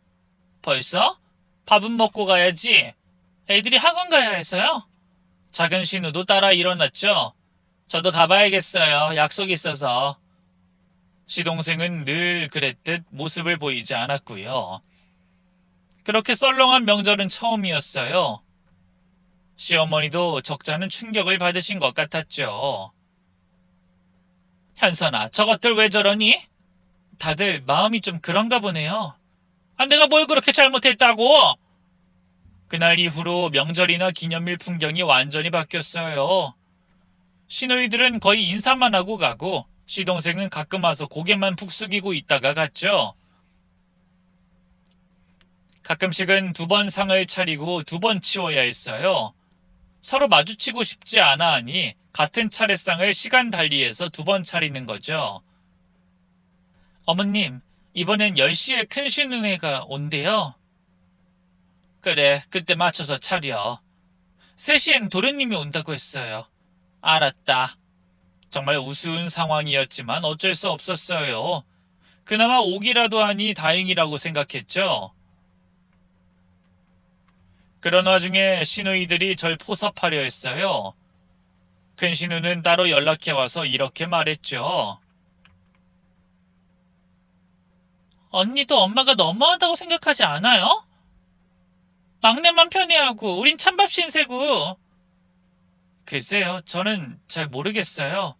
A: 벌써? 밥은 먹고 가야지. 애들이 학원 가야 해서요. 작은 신우도 따라 일어났죠. 저도 가봐야겠어요. 약속 있어서. 시동생은 늘 그랬듯 모습을 보이지 않았고요. 그렇게 썰렁한 명절은 처음이었어요. 시어머니도 적잖은 충격을 받으신 것 같았죠. 현선아, 저것들 왜 저러니? 다들 마음이 좀 그런가 보네요. 아, 내가 뭘 그렇게 잘못했다고? 그날 이후로 명절이나 기념일 풍경이 완전히 바뀌었어요. 시누이들은 거의 인사만 하고 가고 시동생은 가끔 와서 고개만 푹 숙이고 있다가 갔죠. 가끔씩은 2번 상을 차리고 2번 치워야 했어요. 서로 마주치고 싶지 않아 하니 같은 차례상을 시간 달리해서 2번 차리는 거죠. 어머님, 이번엔 10시에 큰 신우네가 온대요. 그래, 그때 맞춰서 차려. 3시엔 도련님이 온다고 했어요. 알았다. 정말 우스운 상황이었지만 어쩔 수 없었어요. 그나마 오기라도 하니 다행이라고 생각했죠. 그런 와중에 시누이들이 절 포섭하려 했어요. 큰 신우는 따로 연락해와서 이렇게 말했죠. 언니도 엄마가 너무하다고 생각하지 않아요? 막내만 편애하고 우린 찬밥 신세고. 글쎄요, 저는 잘 모르겠어요.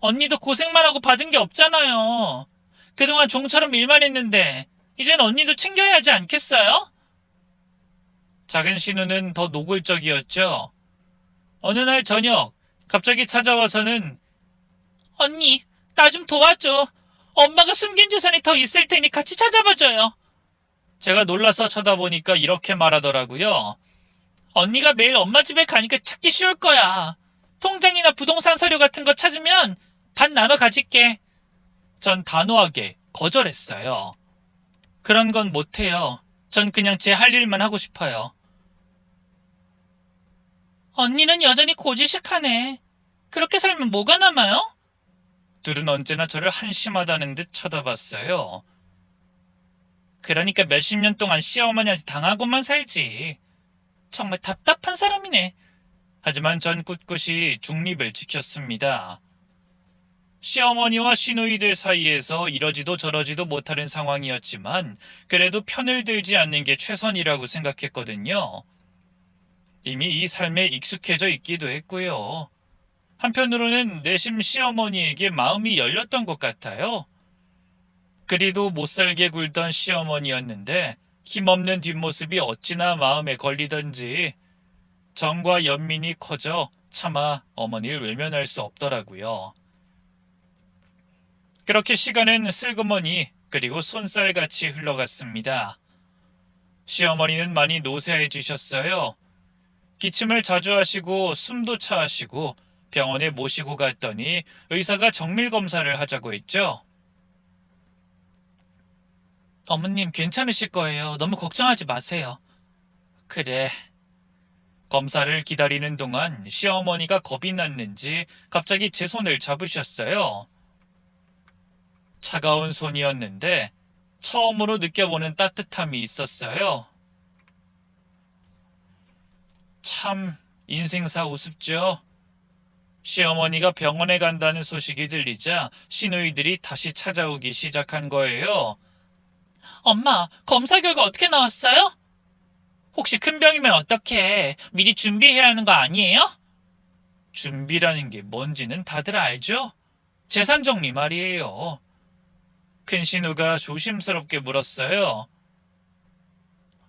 A: 언니도 고생만 하고 받은 게 없잖아요. 그동안 종처럼 일만 했는데 이젠 언니도 챙겨야 하지 않겠어요? 작은 신우는 더 노골적이었죠. 어느 날 저녁 갑자기 찾아와서는 언니, 나 좀 도와줘. 엄마가 숨긴 재산이 더 있을 테니 같이 찾아봐줘요. 제가 놀라서 쳐다보니까 이렇게 말하더라고요. 언니가 매일 엄마 집에 가니까 찾기 쉬울 거야. 통장이나 부동산 서류 같은 거 찾으면 반 나눠 가질게. 전 단호하게 거절했어요. 그런 건 못해요. 전 그냥 제 할 일만 하고 싶어요. 언니는 여전히 고지식하네. 그렇게 살면 뭐가 남아요? 둘은 언제나 저를 한심하다는 듯 쳐다봤어요. 그러니까 몇십 년 동안 시어머니한테 당하고만 살지. 정말 답답한 사람이네. 하지만 전 꿋꿋이 중립을 지켰습니다. 시어머니와 시누이들 사이에서 이러지도 저러지도 못하는 상황이었지만 그래도 편을 들지 않는 게 최선이라고 생각했거든요. 이미 이 삶에 익숙해져 있기도 했고요. 한편으로는 내심 시어머니에게 마음이 열렸던 것 같아요. 그리도 못살게 굴던 시어머니였는데 힘없는 뒷모습이 어찌나 마음에 걸리던지 정과 연민이 커져 차마 어머니를 외면할 수 없더라고요. 그렇게 시간은 슬그머니 그리고 손살같이 흘러갔습니다. 시어머니는 많이 노쇠해지셨어요. 기침을 자주 하시고 숨도 차하시고 병원에 모시고 갔더니 의사가 정밀 검사를 하자고 했죠. 어머님 괜찮으실 거예요. 너무 걱정하지 마세요. 그래. 검사를 기다리는 동안 시어머니가 겁이 났는지 갑자기 제 손을 잡으셨어요. 차가운 손이었는데 처음으로 느껴보는 따뜻함이 있었어요. 참 인생사 우습죠. 시어머니가 병원에 간다는 소식이 들리자 시누이들이 다시 찾아오기 시작한 거예요. 엄마, 검사 결과 어떻게 나왔어요? 혹시 큰 병이면 어떡해? 미리 준비해야 하는 거 아니에요? 준비라는 게 뭔지는 다들 알죠? 재산 정리 말이에요. 큰 신우가 조심스럽게 물었어요.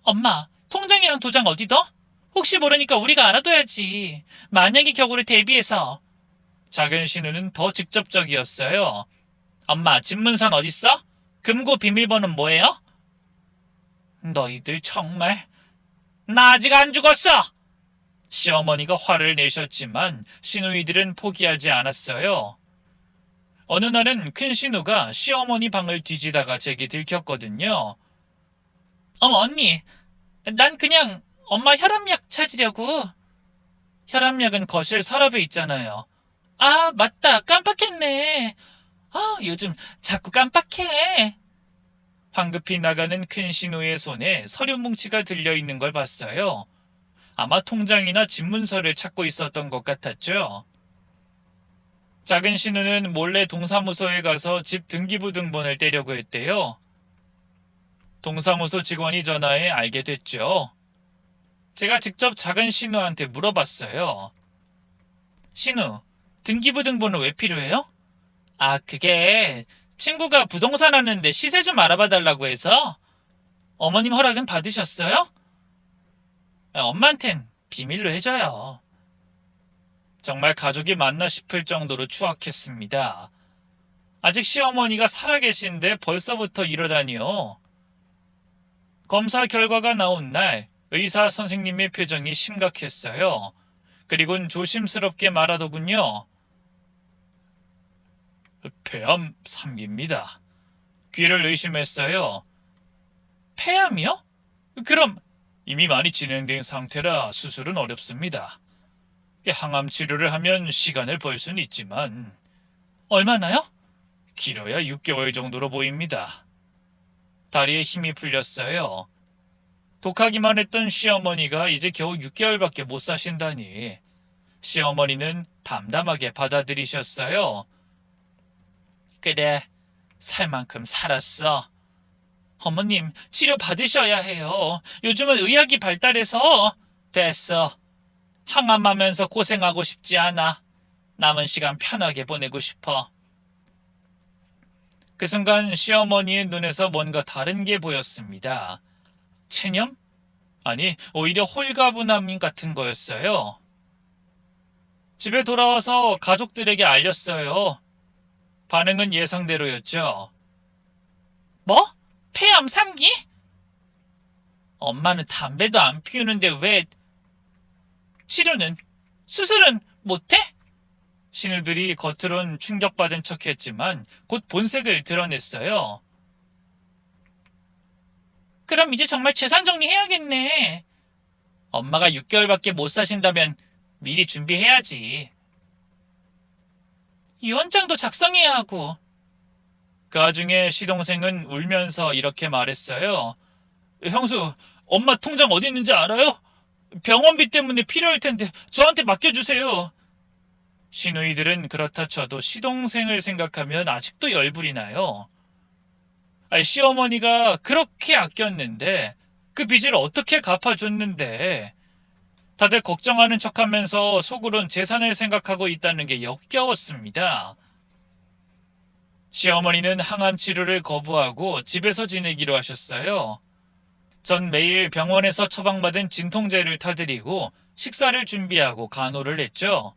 A: 엄마, 통장이랑 도장 어디더? 혹시 모르니까 우리가 알아둬야지. 만약의 경우를 대비해서. 작은 신우는 더 직접적이었어요. 엄마, 집문선 어딨어? 금고 비밀번호는 뭐예요? 너희들 정말... 나 아직 안 죽었어! 시어머니가 화를 내셨지만 시누이들은 포기하지 않았어요. 어느 날은 큰 신우가 시어머니 방을 뒤지다가 제게 들켰거든요. 어머 언니, 난 그냥 엄마 혈압약 찾으려고. 혈압약은 거실 서랍에 있잖아요. 아 맞다, 깜빡했네. 아 요즘 자꾸 깜빡해. 황급히 나가는 큰 신우의 손에 서류 뭉치가 들려있는 걸 봤어요. 아마 통장이나 집문서를 찾고 있었던 것 같았죠. 작은 신우는 몰래 동사무소에 가서 집 등기부 등본을 떼려고 했대요. 동사무소 직원이 전화해 알게 됐죠. 제가 직접 작은 신우한테 물어봤어요. 신우, 등기부 등본은 왜 필요해요? 아, 그게 친구가 부동산 하는데 시세 좀 알아봐 달라고 해서. 어머님 허락은 받으셨어요? 엄마한텐 비밀로 해줘요. 정말 가족이 맞나 싶을 정도로 추악했습니다. 아직 시어머니가 살아계신데 벌써부터 이러다니요. 검사 결과가 나온 날 의사 선생님의 표정이 심각했어요. 그리곤 조심스럽게 말하더군요. 폐암 3기입니다. 귀를 의심했어요. 폐암이요? 그럼 이미 많이 진행된 상태라 수술은 어렵습니다. 항암 치료를 하면 시간을 벌 수는 있지만 얼마나요? 길어야 6개월 정도로 보입니다. 다리에 힘이 풀렸어요. 독하기만 했던 시어머니가 이제 겨우 6개월밖에 못 사신다니. 시어머니는 담담하게 받아들이셨어요. 그래, 살 만큼 살았어. 어머님, 치료 받으셔야 해요. 요즘은 의학이 발달해서. 됐어. 항암하면서 고생하고 싶지 않아. 남은 시간 편하게 보내고 싶어. 그 순간 시어머니의 눈에서 뭔가 다른 게 보였습니다. 체념? 아니, 오히려 홀가분함 같은 거였어요. 집에 돌아와서 가족들에게 알렸어요. 반응은 예상대로였죠. 뭐? 폐암 3기? 엄마는 담배도 안 피우는데 왜... 치료는? 수술은 못해? 신우들이 겉으론 충격받은 척했지만 곧 본색을 드러냈어요. 그럼 이제 정말 재산 정리해야겠네. 엄마가 6개월밖에 못 사신다면 미리 준비해야지. 유언장도 작성해야 하고. 그 와중에 시동생은 울면서 이렇게 말했어요. 형수, 엄마 통장 어디 있는지 알아요? 병원비 때문에 필요할 텐데 저한테 맡겨주세요. 시누이들은 그렇다 쳐도 시동생을 생각하면 아직도 열불이 나요. 시어머니가 그렇게 아꼈는데 그 빚을 어떻게 갚아줬는데 다들 걱정하는 척하면서 속으론 재산을 생각하고 있다는 게 역겨웠습니다. 시어머니는 항암 치료를 거부하고 집에서 지내기로 하셨어요. 전 매일 병원에서 처방받은 진통제를 타드리고 식사를 준비하고 간호를 했죠.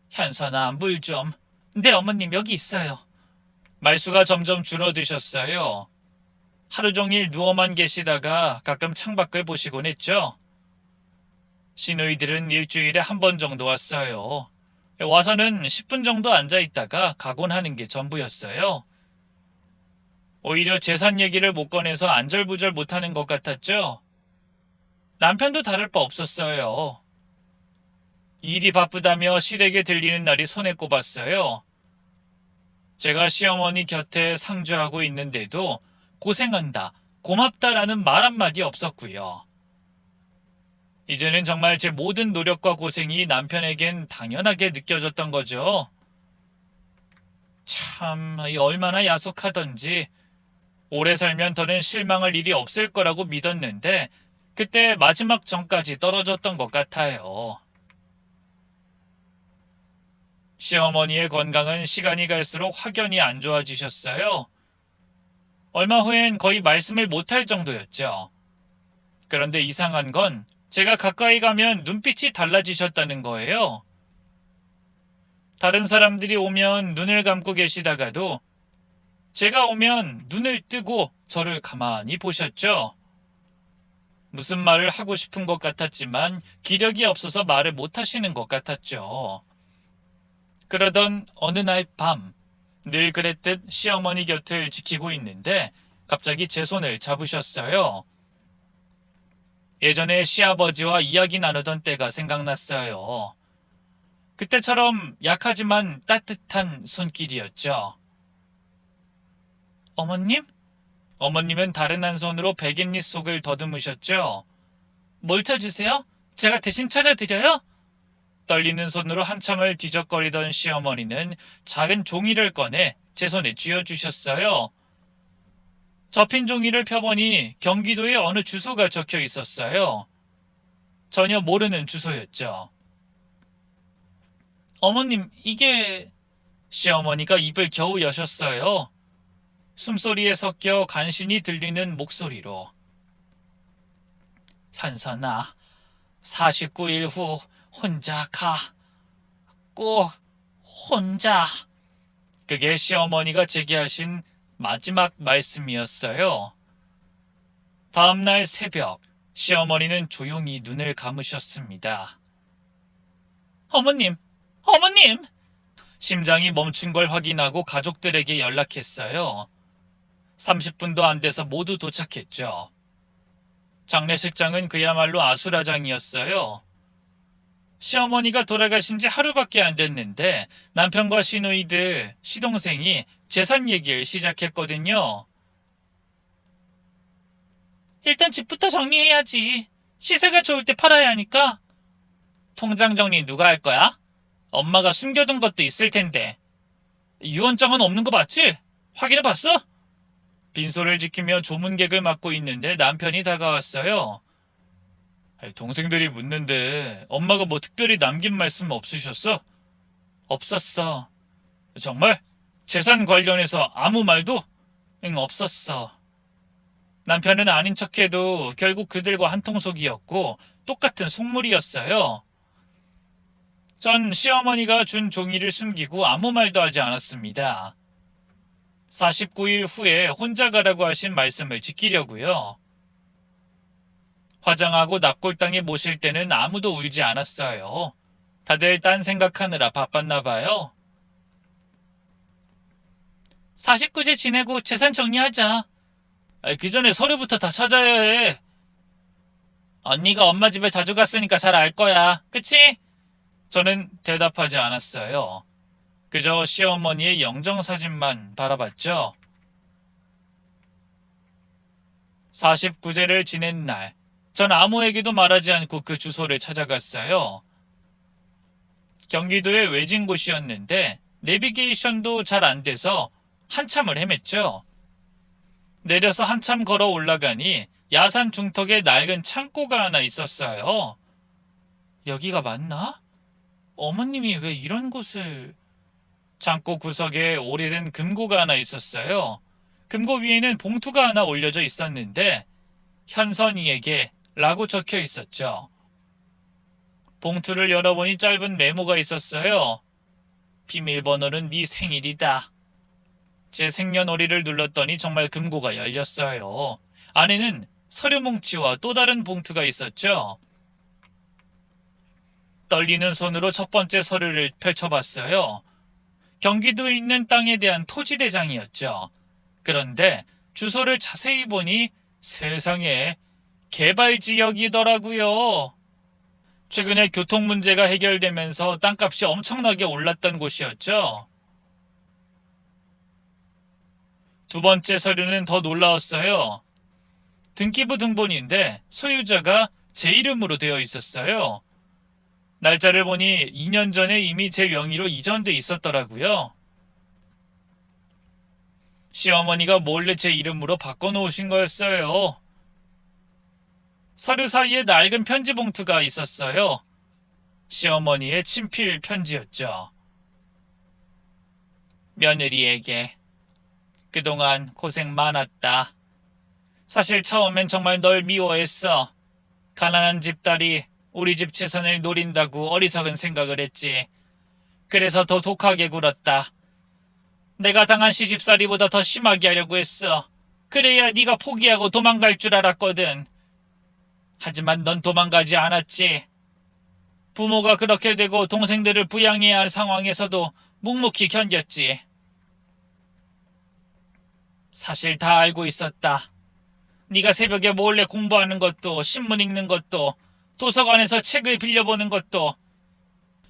A: 현선아, 물 좀. 네, 어머님 여기 있어요. 말수가 점점 줄어드셨어요. 하루 종일 누워만 계시다가 가끔 창밖을 보시곤 했죠. 시누이들은 일주일에 한 번 정도 왔어요. 와서는 10분 정도 앉아 있다가 가곤 하는 게 전부였어요. 오히려 재산 얘기를 못 꺼내서 안절부절 못하는 것 같았죠. 남편도 다를 바 없었어요. 일이 바쁘다며 시댁에 들리는 날이 손에 꼽았어요. 제가 시어머니 곁에 상주하고 있는데도 고생한다, 고맙다라는 말 한마디 없었고요. 이제는 정말 제 모든 노력과 고생이 남편에겐 당연하게 느껴졌던 거죠. 참, 얼마나 야속하던지. 오래 살면 더는 실망할 일이 없을 거라고 믿었는데 그때 마지막 전까지 떨어졌던 것 같아요. 시어머니의 건강은 시간이 갈수록 확연히 안 좋아지셨어요. 얼마 후엔 거의 말씀을 못할 정도였죠. 그런데 이상한 건 제가 가까이 가면 눈빛이 달라지셨다는 거예요. 다른 사람들이 오면 눈을 감고 계시다가도 제가 오면 눈을 뜨고 저를 가만히 보셨죠. 무슨 말을 하고 싶은 것 같았지만 기력이 없어서 말을 못 하시는 것 같았죠. 그러던 어느 날 밤, 늘 그랬듯 시어머니 곁을 지키고 있는데 갑자기 제 손을 잡으셨어요. 예전에 시아버지와 이야기 나누던 때가 생각났어요. 그때처럼 약하지만 따뜻한 손길이었죠. 어머님? 어머님은 다른 한 손으로 베갯잎 속을 더듬으셨죠. 뭘 찾으세요? 제가 대신 찾아드려요? 떨리는 손으로 한참을 뒤적거리던 시어머니는 작은 종이를 꺼내 제 손에 쥐어주셨어요. 접힌 종이를 펴보니 경기도의 어느 주소가 적혀 있었어요. 전혀 모르는 주소였죠. 어머님, 이게... 시어머니가 입을 겨우 여셨어요. 숨소리에 섞여 간신히 들리는 목소리로. 현선아, 49일 후 혼자 가. 꼭 혼자. 그게 시어머니가 제게 하신 마지막 말씀이었어요. 다음날 새벽, 시어머니는 조용히 눈을 감으셨습니다. 어머님! 어머님! 심장이 멈춘 걸 확인하고 가족들에게 연락했어요. 30분도 안 돼서 모두 도착했죠. 장례식장은 그야말로 아수라장이었어요. 시어머니가 돌아가신 지 하루밖에 안 됐는데 남편과 시누이들, 시동생이 재산 얘기를 시작했거든요. 일단 집부터 정리해야지. 시세가 좋을 때 팔아야 하니까. 통장 정리 누가 할 거야? 엄마가 숨겨둔 것도 있을 텐데. 유언장은 없는 거 맞지? 확인해 봤어? 빈소를 지키며 조문객을 맡고 있는데 남편이 다가왔어요. 동생들이 묻는데 엄마가 뭐 특별히 남긴 말씀 없으셨어? 없었어. 정말? 재산 관련해서 아무 말도? 응, 없었어. 남편은 아닌 척해도 결국 그들과 한통속이었고 똑같은 속물이었어요. 전 시어머니가 준 종이를 숨기고 아무 말도 하지 않았습니다. 49일 후에 혼자 가라고 하신 말씀을 지키려고요. 화장하고 납골당에 모실 때는 아무도 울지 않았어요. 다들 딴 생각하느라 바빴나 봐요. 49제 지내고 재산 정리하자. 그 전에 서류부터 다 찾아야 해. 언니가 엄마 집에 자주 갔으니까 잘 알 거야. 그치? 저는 대답하지 않았어요. 그저 시어머니의 영정사진만 바라봤죠. 49제를 지낸 날, 전 아무에게도 말하지 않고 그 주소를 찾아갔어요. 경기도의 외진 곳이었는데 내비게이션도 잘 안 돼서 한참을 헤맸죠. 내려서 한참 걸어 올라가니 야산 중턱에 낡은 창고가 하나 있었어요. 여기가 맞나? 어머님이 왜 이런 곳을... 창고 구석에 오래된 금고가 하나 있었어요. 금고 위에는 봉투가 하나 올려져 있었는데 현선이에게 라고 적혀 있었죠. 봉투를 열어보니 짧은 메모가 있었어요. 비밀번호는 네 생일이다. 제 생년월일을 눌렀더니 정말 금고가 열렸어요. 안에는 서류 뭉치와 또 다른 봉투가 있었죠. 떨리는 손으로 첫 번째 서류를 펼쳐봤어요. 경기도에 있는 땅에 대한 토지 대장이었죠. 그런데 주소를 자세히 보니 세상에 개발지역이더라고요. 최근에 교통 문제가 해결되면서 땅값이 엄청나게 올랐던 곳이었죠. 두 번째 서류는 더 놀라웠어요. 등기부 등본인데 소유자가 제 이름으로 되어 있었어요. 날짜를 보니 2년 전에 이미 제 명의로 이전돼 있었더라고요. 시어머니가 몰래 제 이름으로 바꿔놓으신 거였어요. 서류 사이에 낡은 편지 봉투가 있었어요. 시어머니의 친필 편지였죠. 며느리에게 그동안 고생 많았다. 사실 처음엔 정말 널 미워했어. 가난한 집딸이 우리 집 재산을 노린다고 어리석은 생각을 했지. 그래서 더 독하게 굴었다. 내가 당한 시집살이보다 더 심하게 하려고 했어. 그래야 네가 포기하고 도망갈 줄 알았거든. 하지만 넌 도망가지 않았지. 부모가 그렇게 되고 동생들을 부양해야 할 상황에서도 묵묵히 견뎠지. 사실 다 알고 있었다. 네가 새벽에 몰래 공부하는 것도, 신문 읽는 것도, 도서관에서 책을 빌려보는 것도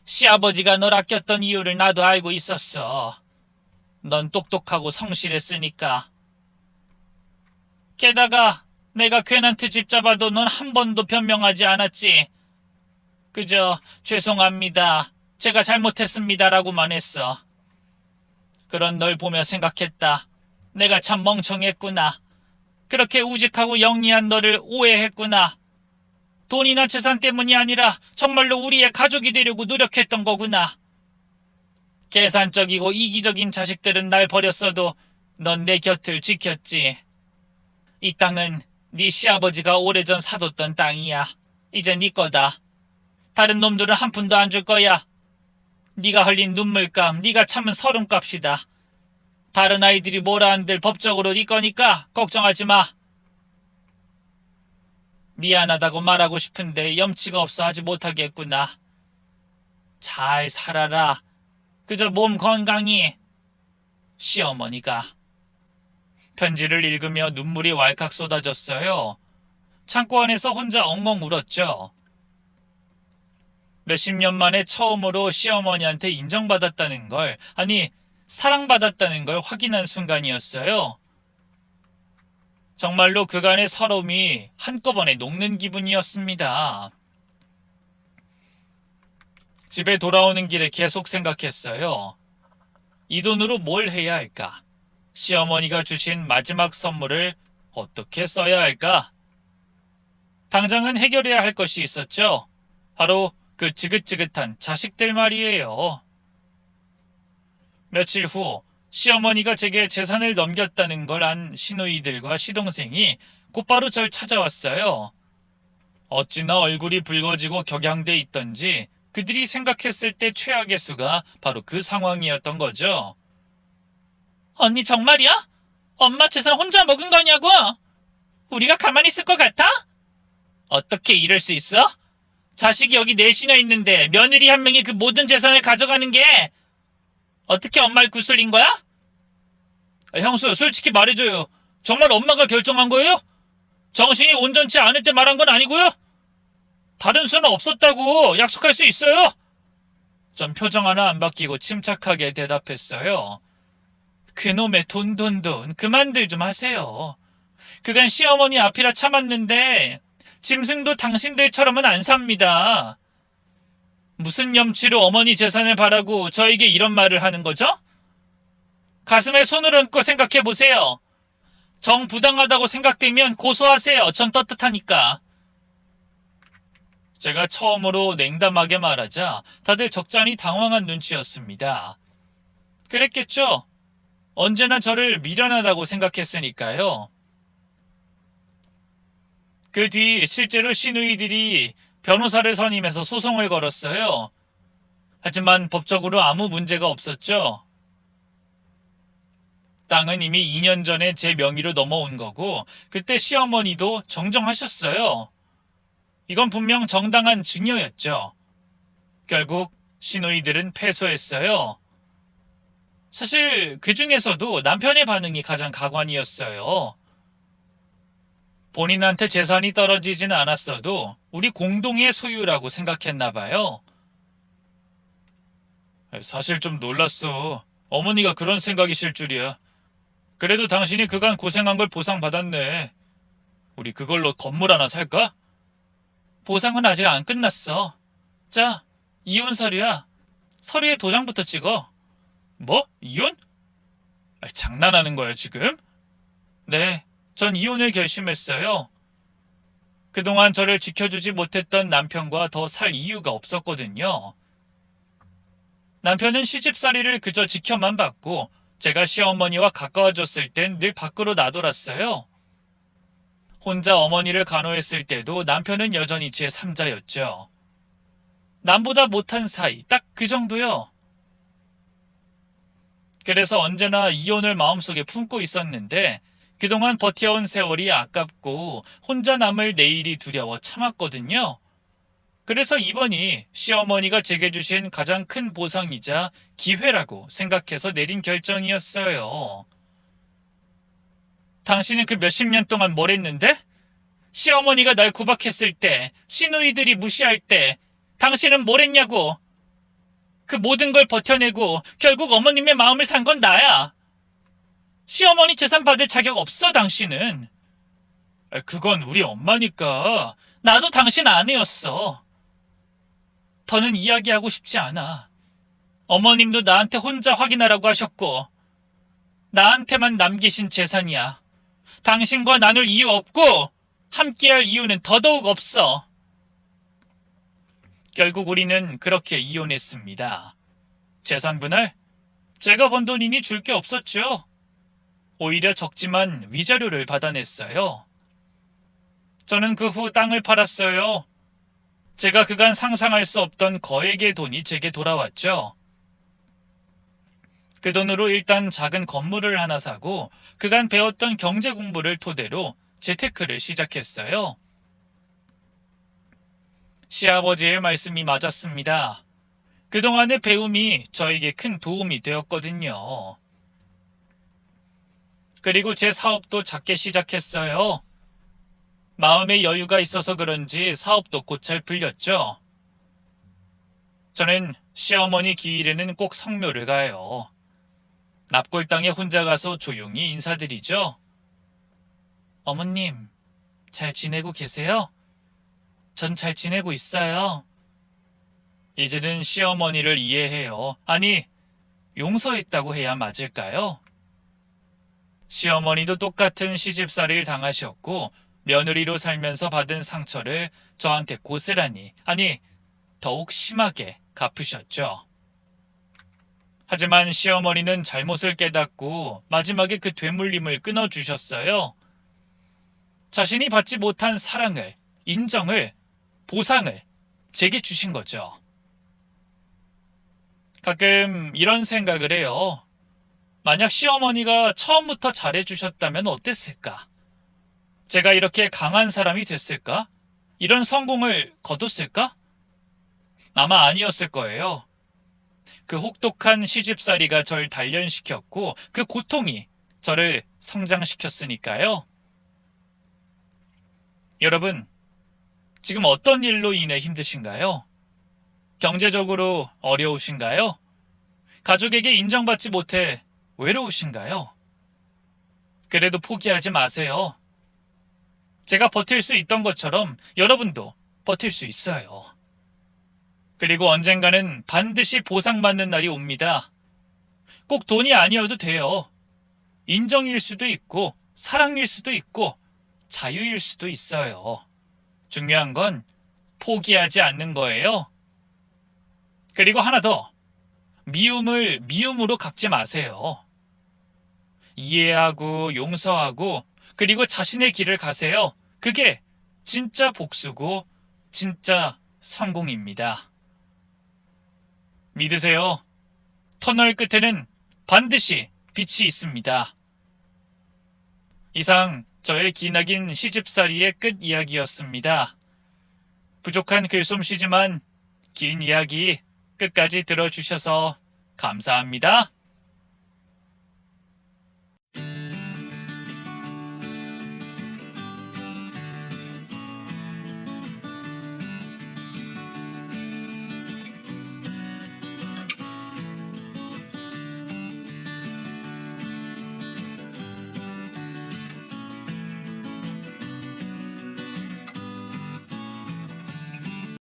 A: 시아버지가 널 아꼈던 이유를 나도 알고 있었어. 넌 똑똑하고 성실했으니까. 게다가 내가 괜한테 집 잡아도 넌 한 번도 변명하지 않았지. 그저 죄송합니다. 제가 잘못했습니다라고만 했어. 그런 널 보며 생각했다. 내가 참 멍청했구나. 그렇게 우직하고 영리한 너를 오해했구나. 돈이나 재산 때문이 아니라 정말로 우리의 가족이 되려고 노력했던 거구나. 계산적이고 이기적인 자식들은 날 버렸어도 넌 내 곁을 지켰지. 이 땅은 네 시아버지가 오래전 사뒀던 땅이야. 이제 네 거다. 다른 놈들은 한 푼도 안 줄 거야. 네가 흘린 눈물값, 네가 참은 서름값이다. 다른 아이들이 뭐라 한들 법적으로 네 거니까 걱정하지 마. 미안하다고 말하고 싶은데 염치가 없어 하지 못하겠구나. 잘 살아라. 그저 몸 건강히. 시어머니가. 편지를 읽으며 눈물이 왈칵 쏟아졌어요. 창고 안에서 혼자 엉엉 울었죠. 몇십 년 만에 처음으로 시어머니한테 인정받았다는 걸, 아니 사랑받았다는 걸 확인한 순간이었어요. 정말로 그간의 서러움이 한꺼번에 녹는 기분이었습니다. 집에 돌아오는 길에 계속 생각했어요. 이 돈으로 뭘 해야 할까? 시어머니가 주신 마지막 선물을 어떻게 써야 할까? 당장은 해결해야 할 것이 있었죠. 바로 그 지긋지긋한 자식들 말이에요. 며칠 후 시어머니가 제게 재산을 넘겼다는 걸 안 시누이들과 시동생이 곧바로 절 찾아왔어요. 어찌나 얼굴이 붉어지고 격양돼 있던지 그들이 생각했을 때 최악의 수가 바로 그 상황이었던 거죠. 언니 정말이야? 엄마 재산 혼자 먹은 거냐고? 우리가 가만히 있을 것 같아? 어떻게 이럴 수 있어? 자식이 여기 넷이나 있는데 며느리 한 명이 그 모든 재산을 가져가는 게 어떻게 엄마를 구슬린 거야? 형수, 솔직히 말해줘요. 정말 엄마가 결정한 거예요? 정신이 온전치 않을 때 말한 건 아니고요? 다른 수는 없었다고 약속할 수 있어요? 전 표정 하나 안 바뀌고 침착하게 대답했어요. 그놈의 돈 그만들 좀 하세요. 그간 시어머니 앞이라 참았는데 짐승도 당신들처럼은 안 삽니다. 무슨 염치로 어머니 재산을 바라고 저에게 이런 말을 하는 거죠? 가슴에 손을 얹고 생각해 보세요. 정부당하다고 생각되면 고소하세요. 전 떳떳하니까. 제가 처음으로 냉담하게 말하자 다들 적잖이 당황한 눈치였습니다. 그랬겠죠. 언제나 저를 미련하다고 생각했으니까요. 그 뒤 실제로 시누이들이 변호사를 선임해서 소송을 걸었어요. 하지만 법적으로 아무 문제가 없었죠. 땅은 이미 2년 전에 제 명의로 넘어온 거고 그때 시어머니도 정정하셨어요. 이건 분명 정당한 증여였죠. 결국 시누이들은 패소했어요. 사실 그 중에서도 남편의 반응이 가장 가관이었어요. 본인한테 재산이 떨어지진 않았어도 우리 공동의 소유라고 생각했나 봐요. 사실 좀 놀랐어. 어머니가 그런 생각이실 줄이야. 그래도 당신이 그간 고생한 걸 보상받았네. 우리 그걸로 건물 하나 살까? 보상은 아직 안 끝났어. 자, 이혼 서류야. 서류에 도장부터 찍어. 뭐? 이혼? 장난하는 거야, 지금? 네, 전 이혼을 결심했어요. 그동안 저를 지켜주지 못했던 남편과 더 살 이유가 없었거든요. 남편은 시집살이를 그저 지켜만 봤고 제가 시어머니와 가까워졌을 땐 늘 밖으로 나돌았어요. 혼자 어머니를 간호했을 때도 남편은 여전히 제 3자였죠. 남보다 못한 사이, 딱 그 정도요. 그래서 언제나 이혼을 마음속에 품고 있었는데 그동안 버텨온 세월이 아깝고 혼자 남을 내일이 두려워 참았거든요. 그래서 이번이 시어머니가 제게 주신 가장 큰 보상이자 기회라고 생각해서 내린 결정이었어요. 당신은 그 몇십 년 동안 뭘 했는데? 시어머니가 날 구박했을 때, 시누이들이 무시할 때 당신은 뭘 했냐고. 그 모든 걸 버텨내고 결국 어머님의 마음을 산 건 나야. 시어머니 재산 받을 자격 없어, 당신은. 그건 우리 엄마니까. 나도 당신 아내였어. 더는 이야기하고 싶지 않아. 어머님도 나한테 혼자 확인하라고 하셨고 나한테만 남기신 재산이야. 당신과 나눌 이유 없고 함께할 이유는 더더욱 없어. 결국 우리는 그렇게 이혼했습니다. 재산 분할? 제가 번 돈이니 줄 게 없었죠. 오히려 적지만 위자료를 받아냈어요. 저는 그 후 땅을 팔았어요. 제가 그간 상상할 수 없던 거액의 돈이 제게 돌아왔죠. 그 돈으로 일단 작은 건물을 하나 사고 그간 배웠던 경제 공부를 토대로 재테크를 시작했어요. 시아버지의 말씀이 맞았습니다. 그동안의 배움이 저에게 큰 도움이 되었거든요. 그리고 제 사업도 작게 시작했어요. 마음의 여유가 있어서 그런지 사업도 곧잘 풀렸죠. 저는 시어머니 기일에는 꼭 성묘를 가요. 납골당에 혼자 가서 조용히 인사드리죠. 어머님, 잘 지내고 계세요? 전 잘 지내고 있어요. 이제는 시어머니를 이해해요. 아니, 용서했다고 해야 맞을까요? 시어머니도 똑같은 시집살이를 당하셨고 며느리로 살면서 받은 상처를 저한테 고스란히, 아니 더욱 심하게 갚으셨죠. 하지만 시어머니는 잘못을 깨닫고 마지막에 그 되물림을 끊어주셨어요. 자신이 받지 못한 사랑을, 인정을, 보상을 제게 주신 거죠. 가끔 이런 생각을 해요. 만약 시어머니가 처음부터 잘해주셨다면 어땠을까? 제가 이렇게 강한 사람이 됐을까? 이런 성공을 거뒀을까? 아마 아니었을 거예요. 그 혹독한 시집살이가 절 단련시켰고 그 고통이 저를 성장시켰으니까요. 여러분, 지금 어떤 일로 인해 힘드신가요? 경제적으로 어려우신가요? 가족에게 인정받지 못해 외로우신가요? 그래도 포기하지 마세요. 제가 버틸 수 있던 것처럼 여러분도 버틸 수 있어요. 그리고 언젠가는 반드시 보상받는 날이 옵니다. 꼭 돈이 아니어도 돼요. 인정일 수도 있고 사랑일 수도 있고 자유일 수도 있어요. 중요한 건 포기하지 않는 거예요. 그리고 하나 더, 미움을 미움으로 갚지 마세요. 이해하고 용서하고 그리고 자신의 길을 가세요. 그게 진짜 복수고 진짜 성공입니다. 믿으세요. 터널 끝에는 반드시 빛이 있습니다. 이상 저의 기나긴 시집살이의 끝 이야기였습니다. 부족한 글솜씨지만 긴 이야기 끝까지 들어주셔서 감사합니다.